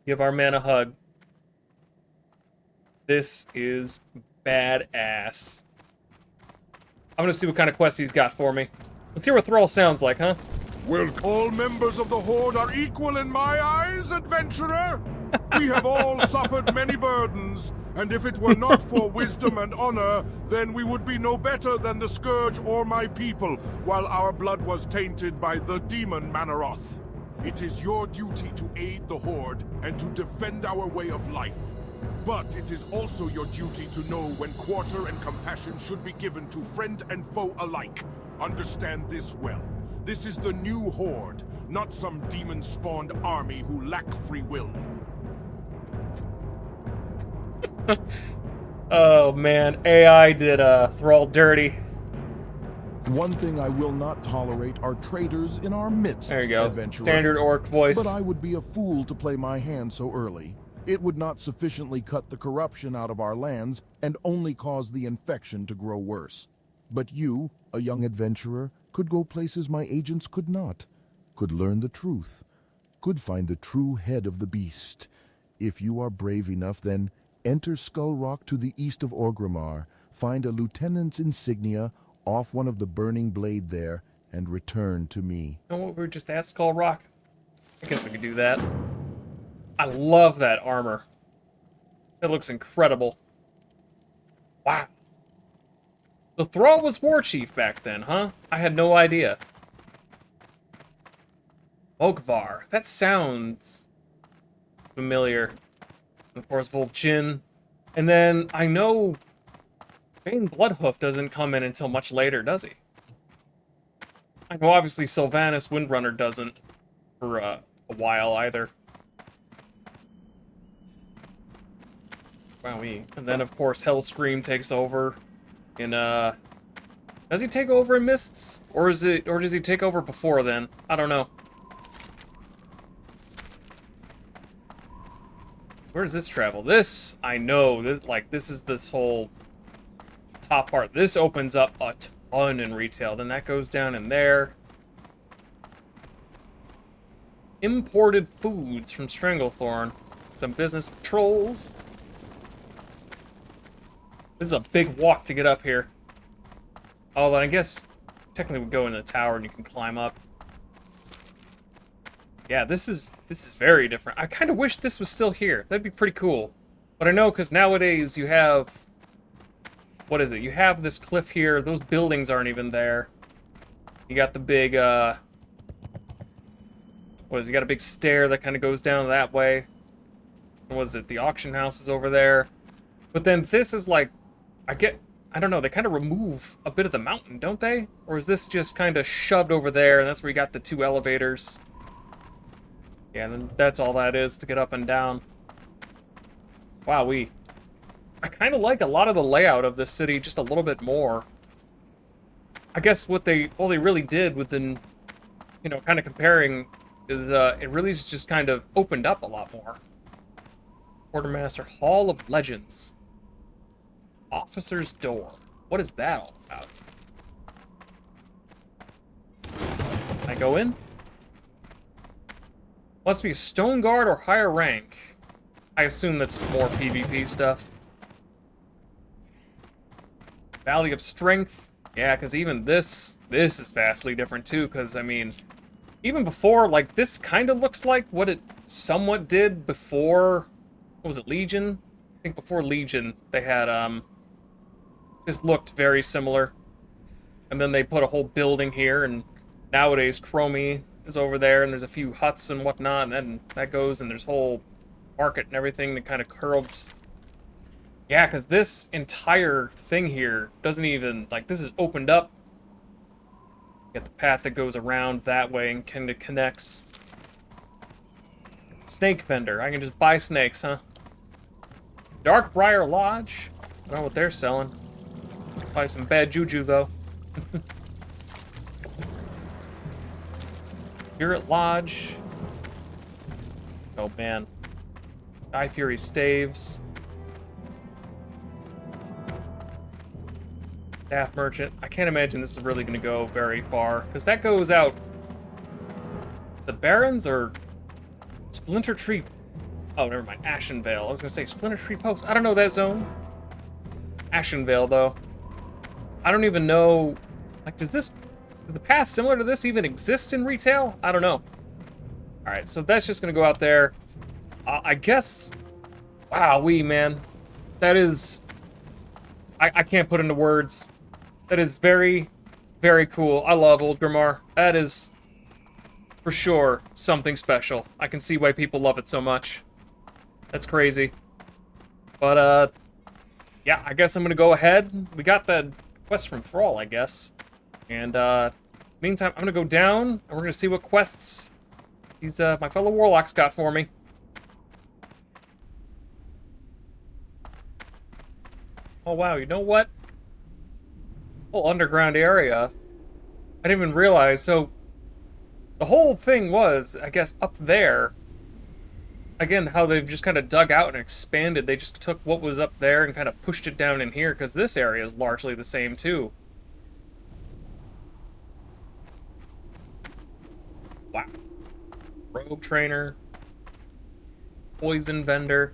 Give our man a hug. This is badass. I'm gonna see what kind of quest he's got for me. Let's hear what Thrall sounds like, huh? Well, all members of the Horde are equal in my eyes, adventurer. We have all suffered many burdens, and if it were not for wisdom and honor, then we would be no better than the Scourge or my people, while our blood was tainted by the demon Manaroth. It is your duty to aid the Horde and to defend our way of life. But it is also your duty to know when quarter and compassion should be given to friend and foe alike. Understand this well. This is the new Horde, not some demon-spawned army who lack free will. Oh man, AI did Thrall dirty. One thing I will not tolerate are traitors in our midst, There you go. adventurer. Standard orc voice. But I would be a fool to play my hand so early. It would not sufficiently cut the corruption out of our lands and only cause the infection to grow worse. But you, a young adventurer, could go places my agents could not, could learn the truth, could find the true head of the beast. If you are brave enough, then enter Skull Rock to the east of Orgrimmar, find a lieutenant's insignia off one of the burning blade there, and return to me. You know what, we were just at Skull Rock? I guess we could do that. I love that armor. It looks incredible. Wow. The Thrall was war chief back then, huh? I had no idea. Ogvar. That sounds familiar. Of course, Vol'jin. And then I know Bane Bloodhoof doesn't come in until much later, does he? I know obviously Sylvanas Windrunner doesn't for a while either. Wowee. And then of course Hellscream takes over in does he take over in Mists? Or does he take over before then? I don't know. So where does this travel? This, I know, this is this whole top part. This opens up a ton in retail. Then that goes down in there. Imported foods from Stranglethorn. Some business patrols. This is a big walk to get up here. Oh, then I guess technically we go in the tower and you can climb up. Yeah, this is very different. I kind of wish this was still here. That'd be pretty cool. But I know because nowadays you have, what is it? You have this cliff here. Those buildings aren't even there. You got the big, what is it? You got a big stair that kind of goes down that way. What was it? The auction house is over there. But then this is like, I don't know, they kind of remove a bit of the mountain, don't they? Or is this just kind of shoved over there, and that's where you got the two elevators? Yeah, and then that's all that is to get up and down. Wowee. I kind of like a lot of the layout of this city just a little bit more. I guess what they really did within, you know, kind of comparing is it really is just kind of opened up a lot more. Quartermaster Hall of Legends. Officer's Door. What is that all about? Can I go in? Must be Stone Guard or higher rank. I assume that's more PvP stuff. Valley of Strength. Yeah, because even this is vastly different too, because, I mean, even before, like, this kind of looks like what it somewhat did before, what was it, Legion? I think before Legion, they had, this looked very similar. And then they put a whole building here, and nowadays Chromie is over there, and there's a few huts and whatnot, and then that goes, and there's whole market and everything that kind of curves. Yeah, because this entire thing here doesn't even, like, this is opened up. You get the path that goes around that way and kind of connects. Snake vendor. I can just buy snakes, huh? Darkbriar Lodge. I don't know what they're selling. Probably some bad juju, though. Spirit Lodge. Oh, man. Sky Fury Staves. Staff Merchant. I can't imagine this is really going to go very far. Because that goes out... The Barrens or... Splinter Tree... Oh, never mind. Ashenvale. I was going to say Splinter Tree Post. I don't know that zone. Ashenvale, though. I don't even know, like, does the path similar to this even exist in retail? I don't know. All right, so that's just gonna go out there. I guess, wowee, man. That is, I can't put into words. That is very, very cool. I love Old Grimmar. That is, for sure, something special. I can see why people love it so much. That's crazy. But, yeah, I guess I'm gonna go ahead. We got the quest from Thrall, I guess. And, meantime, I'm gonna go down, and we're gonna see what quests these, my fellow warlocks got for me. Oh, wow, you know what? Whole underground area. I didn't even realize, so the whole thing was, I guess, up there. Again, how they've just kind of dug out and expanded. They just took what was up there and kind of pushed it down in here, because this area is largely the same, too. Wow. Rogue trainer. Poison vendor.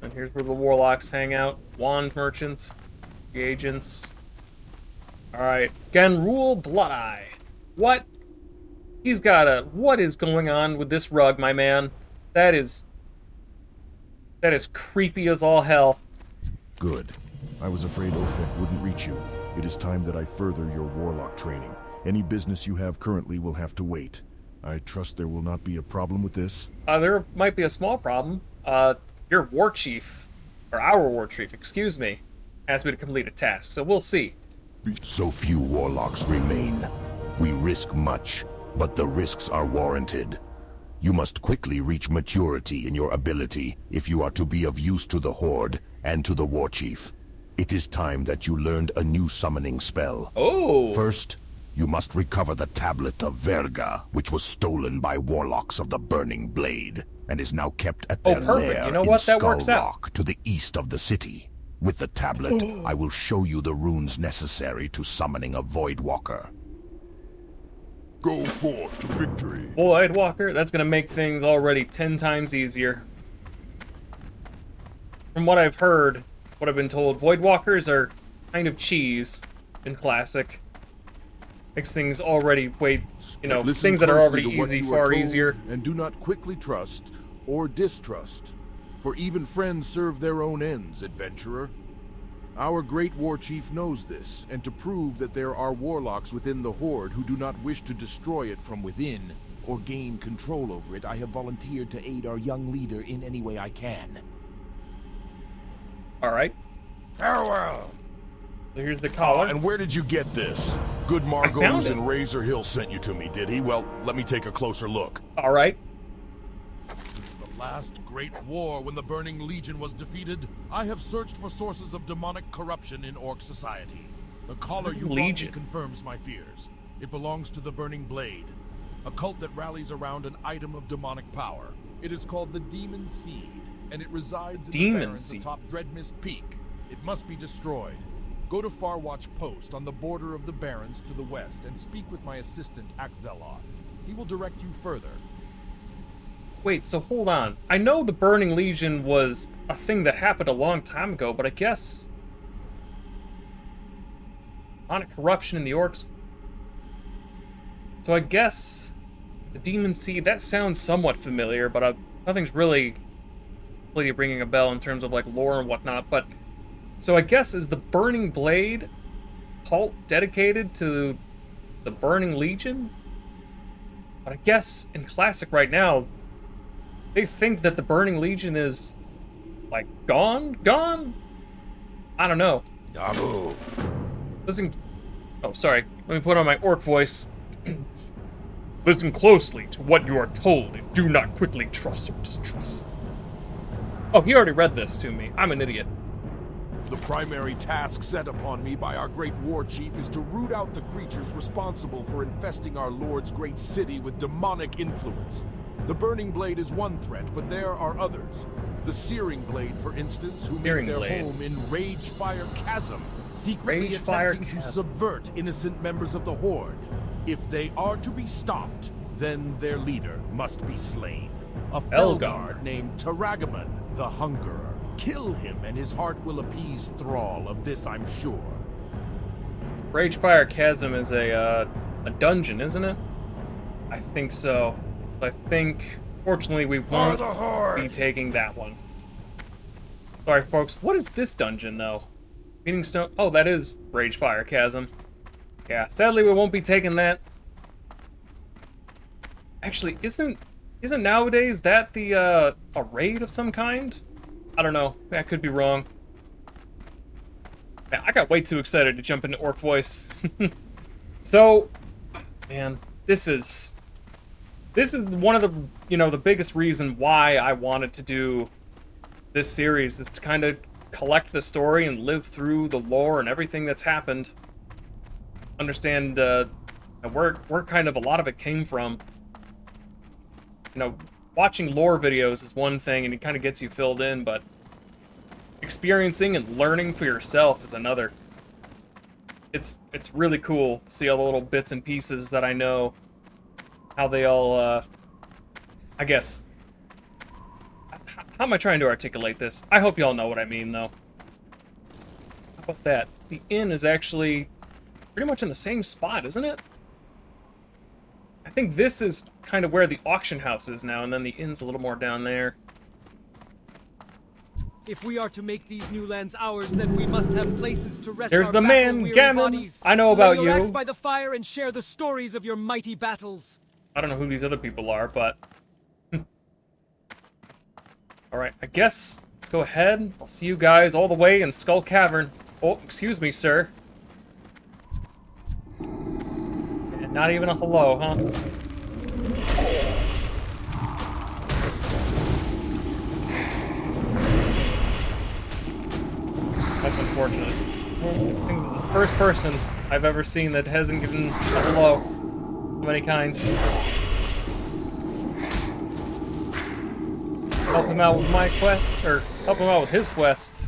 And here's where the warlocks hang out. Wand merchant. Reagents. Alright. Ganrul Bloodeye. What? He's got a... What is going on with this rug, my man? That is creepy as all hell. Good. I was afraid Ophet wouldn't reach you. It is time that I further your warlock training. Any business you have currently will have to wait. I trust there will not be a problem with this. There might be a small problem. Your war chief, or our war chief, excuse me, asked me to complete a task, so we'll see. So few warlocks remain. We risk much, but the risks are warranted. You must quickly reach maturity in your ability if you are to be of use to the Horde and to the war chief. It is time that you learned a new summoning spell. Oh! First, you must recover the Tablet of Verga, which was stolen by warlocks of the Burning Blade, and is now kept at their lair You know what? in That works Skull out. Rock to the east of the city. With the tablet, I will show you the runes necessary to summoning a Voidwalker. Go forth to victory. Voidwalker, that's gonna make things already 10 times easier. From what I've heard, what I've been told, Voidwalkers are kind of cheese in Classic. Makes things already way, Listen things that are already closely to what easy you are far told, easier. And do not quickly trust or distrust, for even friends serve their own ends, adventurer. Our great war chief knows this, and to prove that there are warlocks within the Horde who do not wish to destroy it from within or gain control over it, I have volunteered to aid our young leader in any way I can. Alright. Farewell! So here's the collar. And where did you get this? Good found Margos it. and Razor Hill sent you to me, did he? Well, let me take a closer look. Alright. Since the last great war when the Burning Legion was defeated, I have searched for sources of demonic corruption in Orc society. The collar you brought me Legion. confirms my fears. It belongs to the Burning Blade, a cult that rallies around an item of demonic power. It is called the Demon Seed, and it resides in Demon the Barrens Seed. atop Dreadmist Peak. It must be destroyed. Go to Farwatch Post on the border of the Barrens to the west and speak with my assistant, Axeloth. He will direct you further. Wait, so hold on. I know the Burning Legion was a thing that happened a long time ago, but I guess... demonic corruption in the orcs. So I guess the Demon Seed, that sounds somewhat familiar, but nothing's really ringing a bell in terms of like lore and whatnot. But so I guess is the Burning Blade cult dedicated to the Burning Legion? But I guess in Classic right now, they think that the Burning Legion is like gone? I don't know. Abu. Listen. Oh, sorry. Let me put on my orc voice. Listen closely to what you are told and do not quickly trust or distrust. Oh, he already read this to me. I'm an idiot. The primary task set upon me by our great war chief is to root out the creatures responsible for infesting our lord's great city with demonic influence. The Burning Blade is one threat, but there are others. The Searing Blade, for instance, who Searing make their Blade. home in Ragefire Chasm, secretly Ragefire attempting to Chasm. subvert innocent members of the Horde. If they are to be stopped, then their leader must be slain. A Felgar. Felguard named Taragamon, the Hungerer. Kill him, and his heart will appease Thrall, of this I'm sure. Ragefire Chasm is a dungeon, isn't it? I think so. I think, fortunately, we won't be taking that one. Sorry, folks. What is this dungeon, though? Meeting Stone... Oh, that is Ragefire Chasm. Yeah, sadly, we won't be taking that. Actually, isn't nowadays that the, a raid of some kind? I don't know. I could be wrong. Man, I got way too excited to jump into Orc Voice. So, man, this is one of the, the biggest reason why I wanted to do this series, is to kind of collect the story and live through the lore and everything that's happened. Understand where kind of a lot of it came from. Watching lore videos is one thing, and it kind of gets you filled in, but experiencing and learning for yourself is another. It's really cool to see all the little bits and pieces that I know, how they all, I guess, how am I trying to articulate this? I hope y'all know what I mean, though. How about that? The inn is actually pretty much in the same spot, isn't it? I think this is kind of where the auction house is now, and then the inn's a little more down there. If we are to make these new lands ours, then we must have places to rest There's our the man, battle-weary Gammon. bodies. I know Lay about your you. axe by the fire and share the stories of your mighty battles. I don't know who these other people are, but... Alright, I guess let's go ahead. I'll see you guys all the way in Skull Cavern. Oh, excuse me, sir. And not even a hello, huh? That's unfortunate. I think the first person I've ever seen that hasn't given a hello of any kind. Help him out with my quest, or help him out with his quest.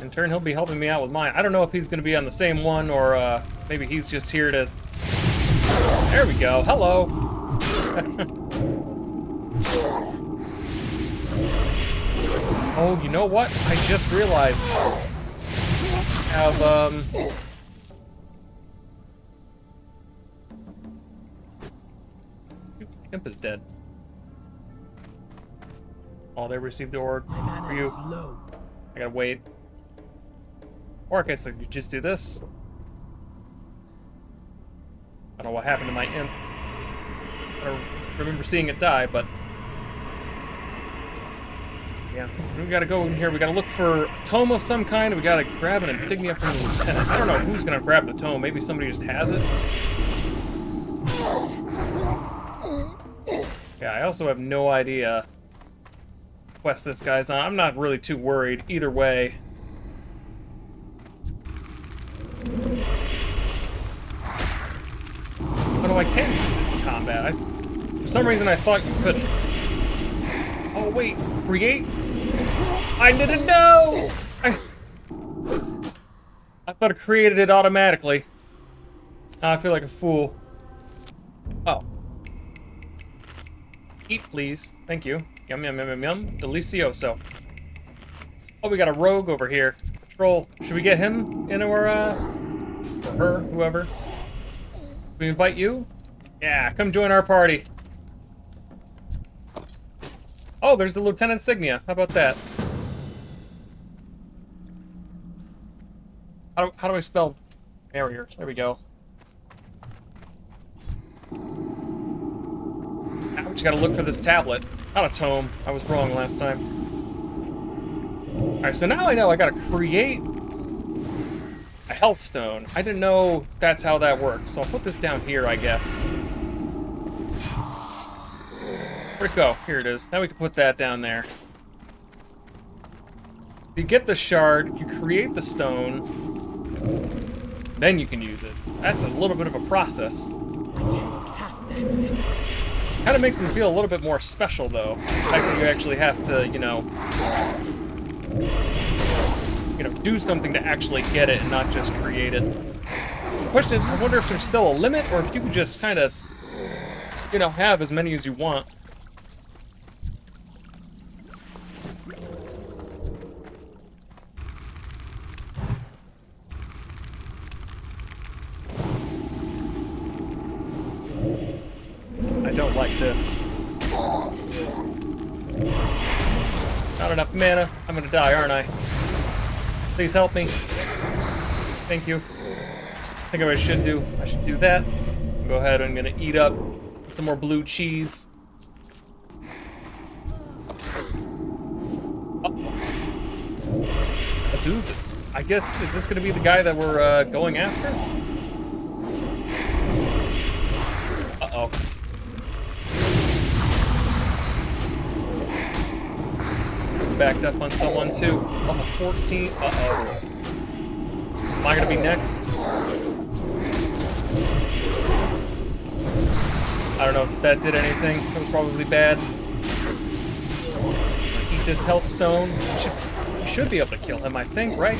In turn, he'll be helping me out with mine. I don't know if he's going to be on the same one, or maybe he's just here to... There we go. Hello. Oh, you know what? I just realized. Imp is dead. Oh, they received the order for you. I gotta wait. Or I guess I could just do this. I don't know what happened to my imp. I don't remember seeing it die, but... Yeah, so we gotta go in here. We gotta look for a tome of some kind, and we gotta grab an insignia from the lieutenant. I don't know who's gonna grab the tome. Maybe somebody just has it. Yeah, I also have no idea what quest this guy's on. I'm not really too worried either way. Oh no, I can use it in combat. For some reason I thought you couldn't. Oh wait, create? I didn't know! I thought it created it automatically. Now I feel like a fool. Oh. Eat, please. Thank you. Yum, yum, yum, yum, yum. Delicioso. Oh, we got a rogue over here. Patrol. Should we get him in or her, whoever? We invite you? Yeah, come join our party. Oh, there's the Lieutenant Insignia. How about that? How do I spell barrier? There we go. Now we just gotta look for this tablet. Not a tome. I was wrong last time. Alright, so now I know I gotta create a health stone. I didn't know that's how that works, so I'll put this down here, I guess. Where'd it go? Here it is. Now we can put that down there. You get the shard, you create the stone, then you can use it. That's a little bit of a process. Kind of makes them feel a little bit more special, though. The fact that you actually have to, you know, do something to actually get it and not just create it. The question is, I wonder if there's still a limit, or if you can just kind of, have as many as you want. don't like this. Not enough mana. I'm gonna die, aren't I? Please help me. Thank you. I think I should do that. Go ahead, I'm gonna eat up some more blue cheese. Azuzes. I guess, is this gonna be the guy that we're going after? Uh-oh. Backed up on someone too. Oh, 14. Uh-oh. Am I gonna be next? I don't know if that did anything. It was probably bad. Eat this health stone. I should be able to kill him, I think, right?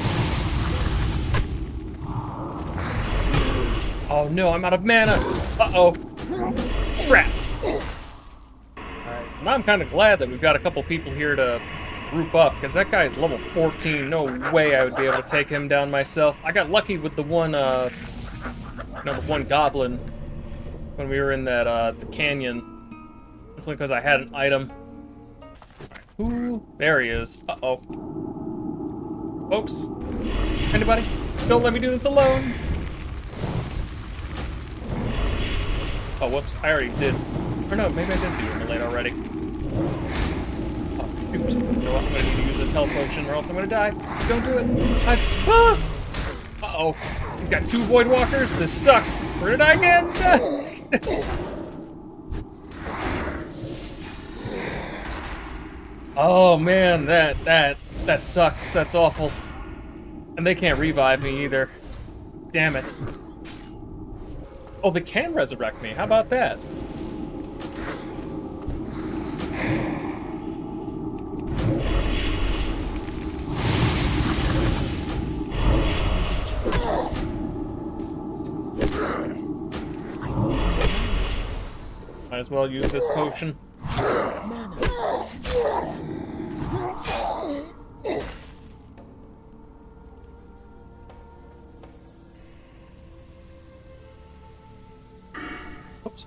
Oh no, I'm out of mana. Uh-oh. Crap. Alright, and I'm kind of glad that we've got a couple people here to group up, because that guy's level 14. No way I would be able to take him down myself. I got lucky with the one, the one goblin when we were in that, the canyon. It's only because I had an item. Ooh, there he is. Uh-oh. Folks, anybody? Don't let me do this alone. Oh, whoops, I already did. Or no, maybe I did do Immolate already. Oh, shoot. You know what? I'm gonna need to use this health potion or else I'm gonna die. Don't do it. Uh-oh. He's got 2 Void Walkers. This sucks. We're gonna die again. Oh man, that sucks. That's awful. And they can't revive me either. Damn it. Oh, they can resurrect me. How about that? Might as well use this potion. Oops.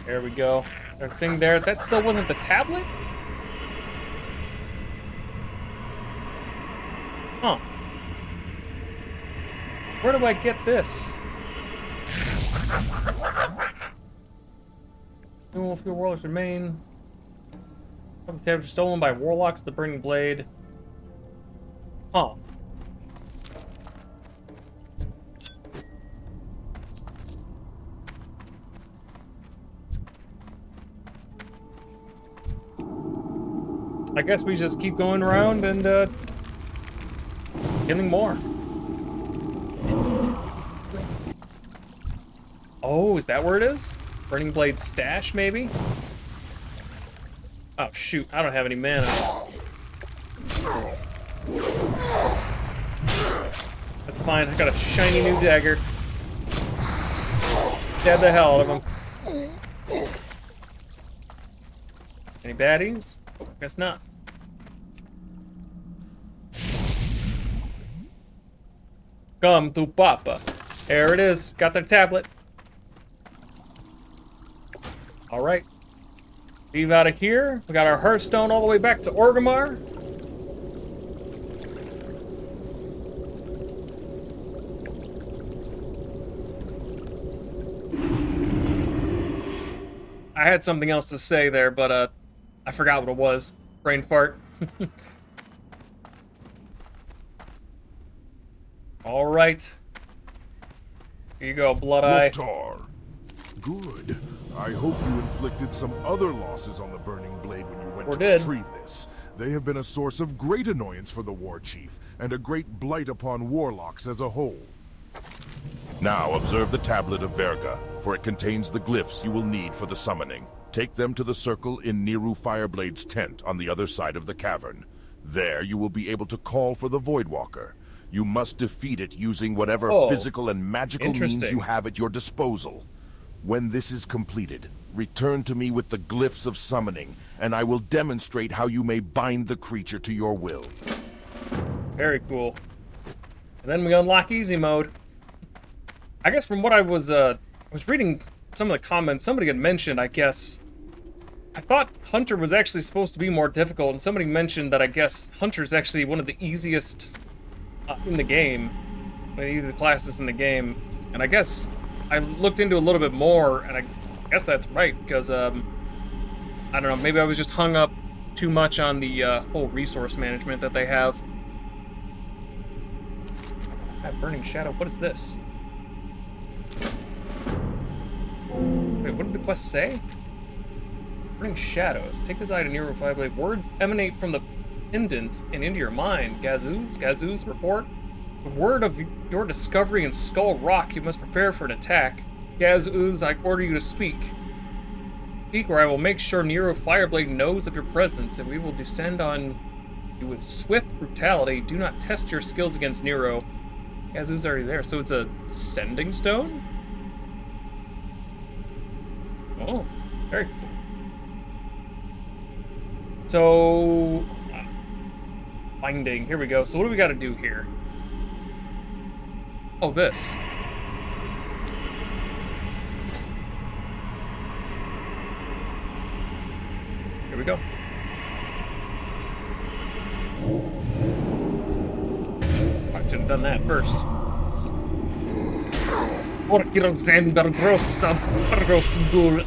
There we go. There's a thing there. That still wasn't the tablet? Huh. Where do I get this? No few warlocks remain. The tablet stolen by warlocks, the Burning Blade. Huh. I guess we just keep going around and getting more. Oh, is that where it is? Burning Blade stash, maybe? Oh, shoot. I don't have any mana. That's fine. I got a shiny new dagger. Stab the hell out of him. Any baddies? Oh, guess not. Come to Papa. There it is. Got their tablet. Alright. Leave out of here. We got our Hearthstone all the way back to Orgrimmar. I had something else to say there, but I forgot what it was. Brain fart. Alright. Here you go, Blood Eye. Durotar. Good. I hope you inflicted some other losses on the Burning Blade when you went to retrieve this. They have been a source of great annoyance for the War Chief, and a great blight upon warlocks as a whole. Now observe the tablet of Verga, for it contains the glyphs you will need for the summoning. Take them to the circle in Niru Fireblade's tent on the other side of the cavern. There you will be able to call for the Voidwalker. You must defeat it using whatever physical and magical means you have at your disposal. When this is completed, return to me with the glyphs of summoning, and I will demonstrate how you may bind the creature to your will. Very cool. And then we unlock easy mode. I guess from what I was reading some of the comments, somebody had mentioned, I guess, I thought Hunter was actually supposed to be more difficult, and somebody mentioned that I guess Hunter's actually one of the easiest in the game, one of the easiest classes in the game, and I guess I looked into a little bit more, and I guess that's right, because, I don't know, maybe I was just hung up too much on the whole resource management that they have. Burning Shadow, what is this? Wait, what did the quest say? Burning Shadows. Take this eye to Nero Fireblade. Words emanate from the pendant and into your mind. Gazoo's report. The word of your discovery in Skull Rock. You must prepare for an attack. Gazooz, I order you to speak. Speak, or I will make sure Nero Fireblade knows of your presence, and we will descend on you with swift brutality. Do not test your skills against Nero. Gazoo's already there, so it's a sending stone? Oh, very cool. So, finding, here we go. So what do we got to do here? Oh, this. Here we go. I should have done that first.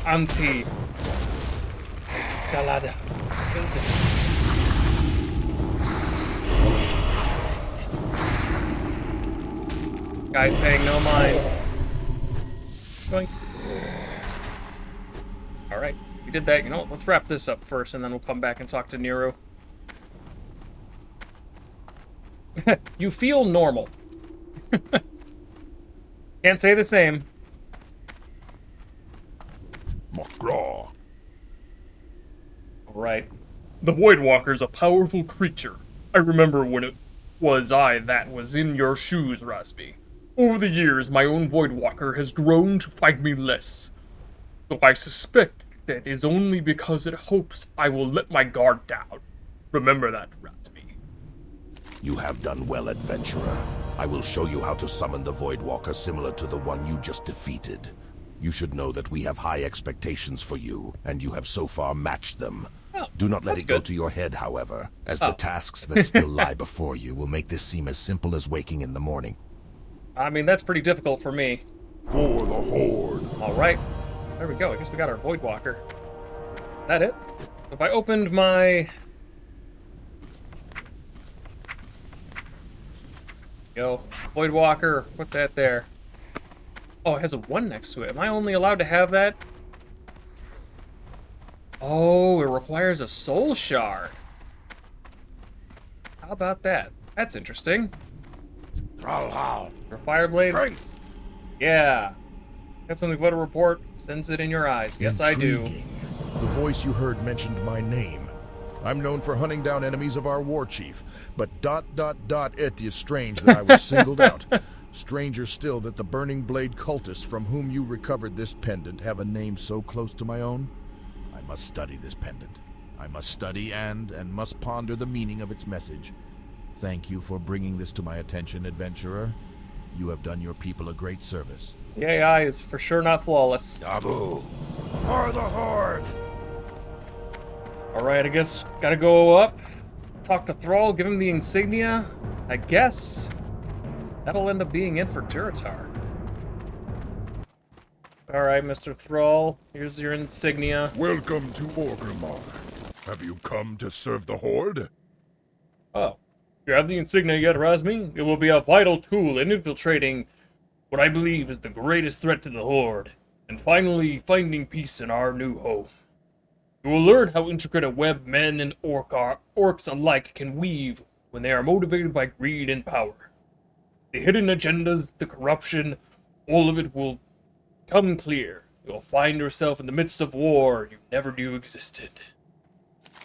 Anti. Escalada. Guys paying no mind. Going. Alright, we did that. You know what? Let's wrap this up first, and then we'll come back and talk to Nero. You feel normal. Can't say the same. Macaw. Right. The Voidwalker's a powerful creature. I remember when it was I that was in your shoes, Rasby. Over the years, my own Voidwalker has grown to fight me less. Though I suspect that is only because it hopes I will let my guard down. Remember that, Rasby. You have done well, adventurer. I will show you how to summon the Voidwalker similar to the one you just defeated. You should know that we have high expectations for you, and you have so far matched them. Oh, Do not let it go good. to your head, however, as the tasks that still lie before you will make this seem as simple as waking in the morning. I mean, that's pretty difficult for me. For the Horde. Alright. There we go. I guess we got our Voidwalker. That it? If I opened my... Yo, Voidwalker, put that there. Oh, it has a 1 next to it. Am I only allowed to have that? Oh, it requires a soul shard. How about that? That's interesting. Thrallhal. For Fireblade? Strength. Yeah. Have something but a report. Sense it in your eyes. Yes, I do. Intriguing. The voice you heard mentioned my name. I'm known for hunting down enemies of our war chief, but ... it is strange that I was singled out. Stranger still that the Burning Blade cultists from whom you recovered this pendant have a name so close to my own. I must study this pendant. I must study and must ponder the meaning of its message. Thank you for bringing this to my attention, adventurer. You have done your people a great service. The AI is for sure not flawless. Abu. For the Horde. Alright, I guess gotta go up, talk to Thrall, give him the insignia. I guess that'll end up being it for Durotar. Alright, Mr. Thrall, here's your insignia. Welcome to Orgrimmar. Have you come to serve the Horde? Oh, you have the insignia yet, Razmi? It will be a vital tool in infiltrating what I believe is the greatest threat to the Horde, and finally finding peace in our new home. You will learn how intricate a web men and orcs alike can weave when they are motivated by greed and power. The hidden agendas, the corruption, all of it will come clear. You will find yourself in the midst of war you never knew existed.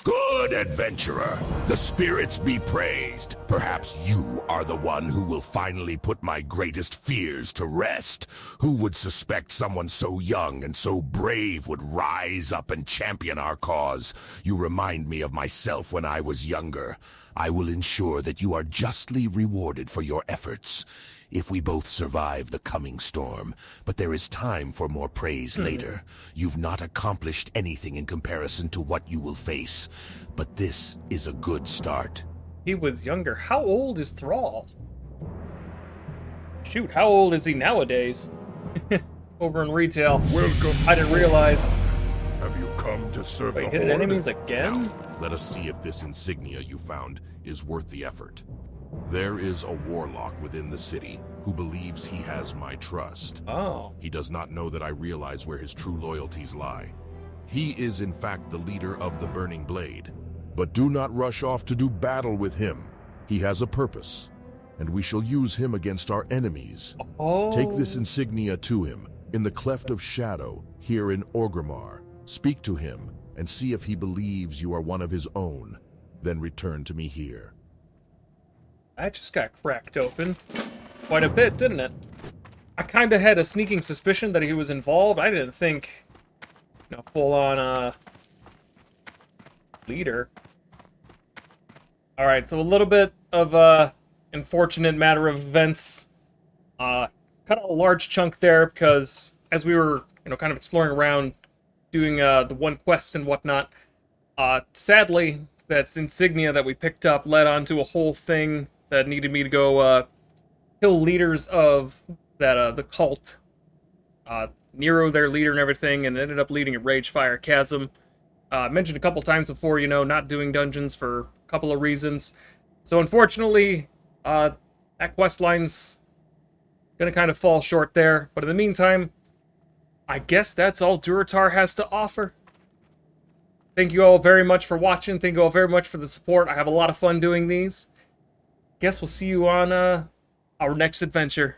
Good! Good, adventurer. The spirits be praised. Perhaps you are the one who will finally put my greatest fears to rest. Who would suspect someone so young and so brave would rise up and champion our cause? You remind me of myself when I was younger. I will ensure that you are justly rewarded for your efforts. If we both survive the coming storm, but there is time for more praise later. You've not accomplished anything in comparison to what you will face, but this is a good start. He was younger. How old is Thrall? Shoot, how old is he nowadays? Over in retail. Welcome. I didn't realize. Have you come to serve Wait, the hit Horde? enemies again? Now, let us see if this insignia you found is worth the effort. There is a warlock within the city who believes he has my trust. Oh. He does not know that I realize where his true loyalties lie. He is in fact the leader of the Burning Blade. But do not rush off to do battle with him. He has a purpose, and we shall use him against our enemies. Oh. Take this insignia to him, in the Cleft of Shadow, here in Orgrimmar. Speak to him, and see if he believes you are one of his own. Then return to me here. That just got cracked open. Quite a bit, didn't it? I kind of had a sneaking suspicion that he was involved. I didn't think, full-on, leader. Alright, so a little bit of, unfortunate matter of events. Cut a large chunk there because as we were, kind of exploring around, doing, the one quest and whatnot, sadly, that insignia that we picked up led on to a whole thing that needed me to go, kill leaders of that, the cult. Nero, their leader and everything, and ended up leading a Ragefire Chasm. Mentioned a couple times before, not doing dungeons for a couple of reasons. So unfortunately, that quest line's gonna kind of fall short there. But in the meantime, I guess that's all Durotar has to offer. Thank you all very much for watching. Thank you all very much for the support. I have a lot of fun doing these. Guess we'll see you on our next adventure.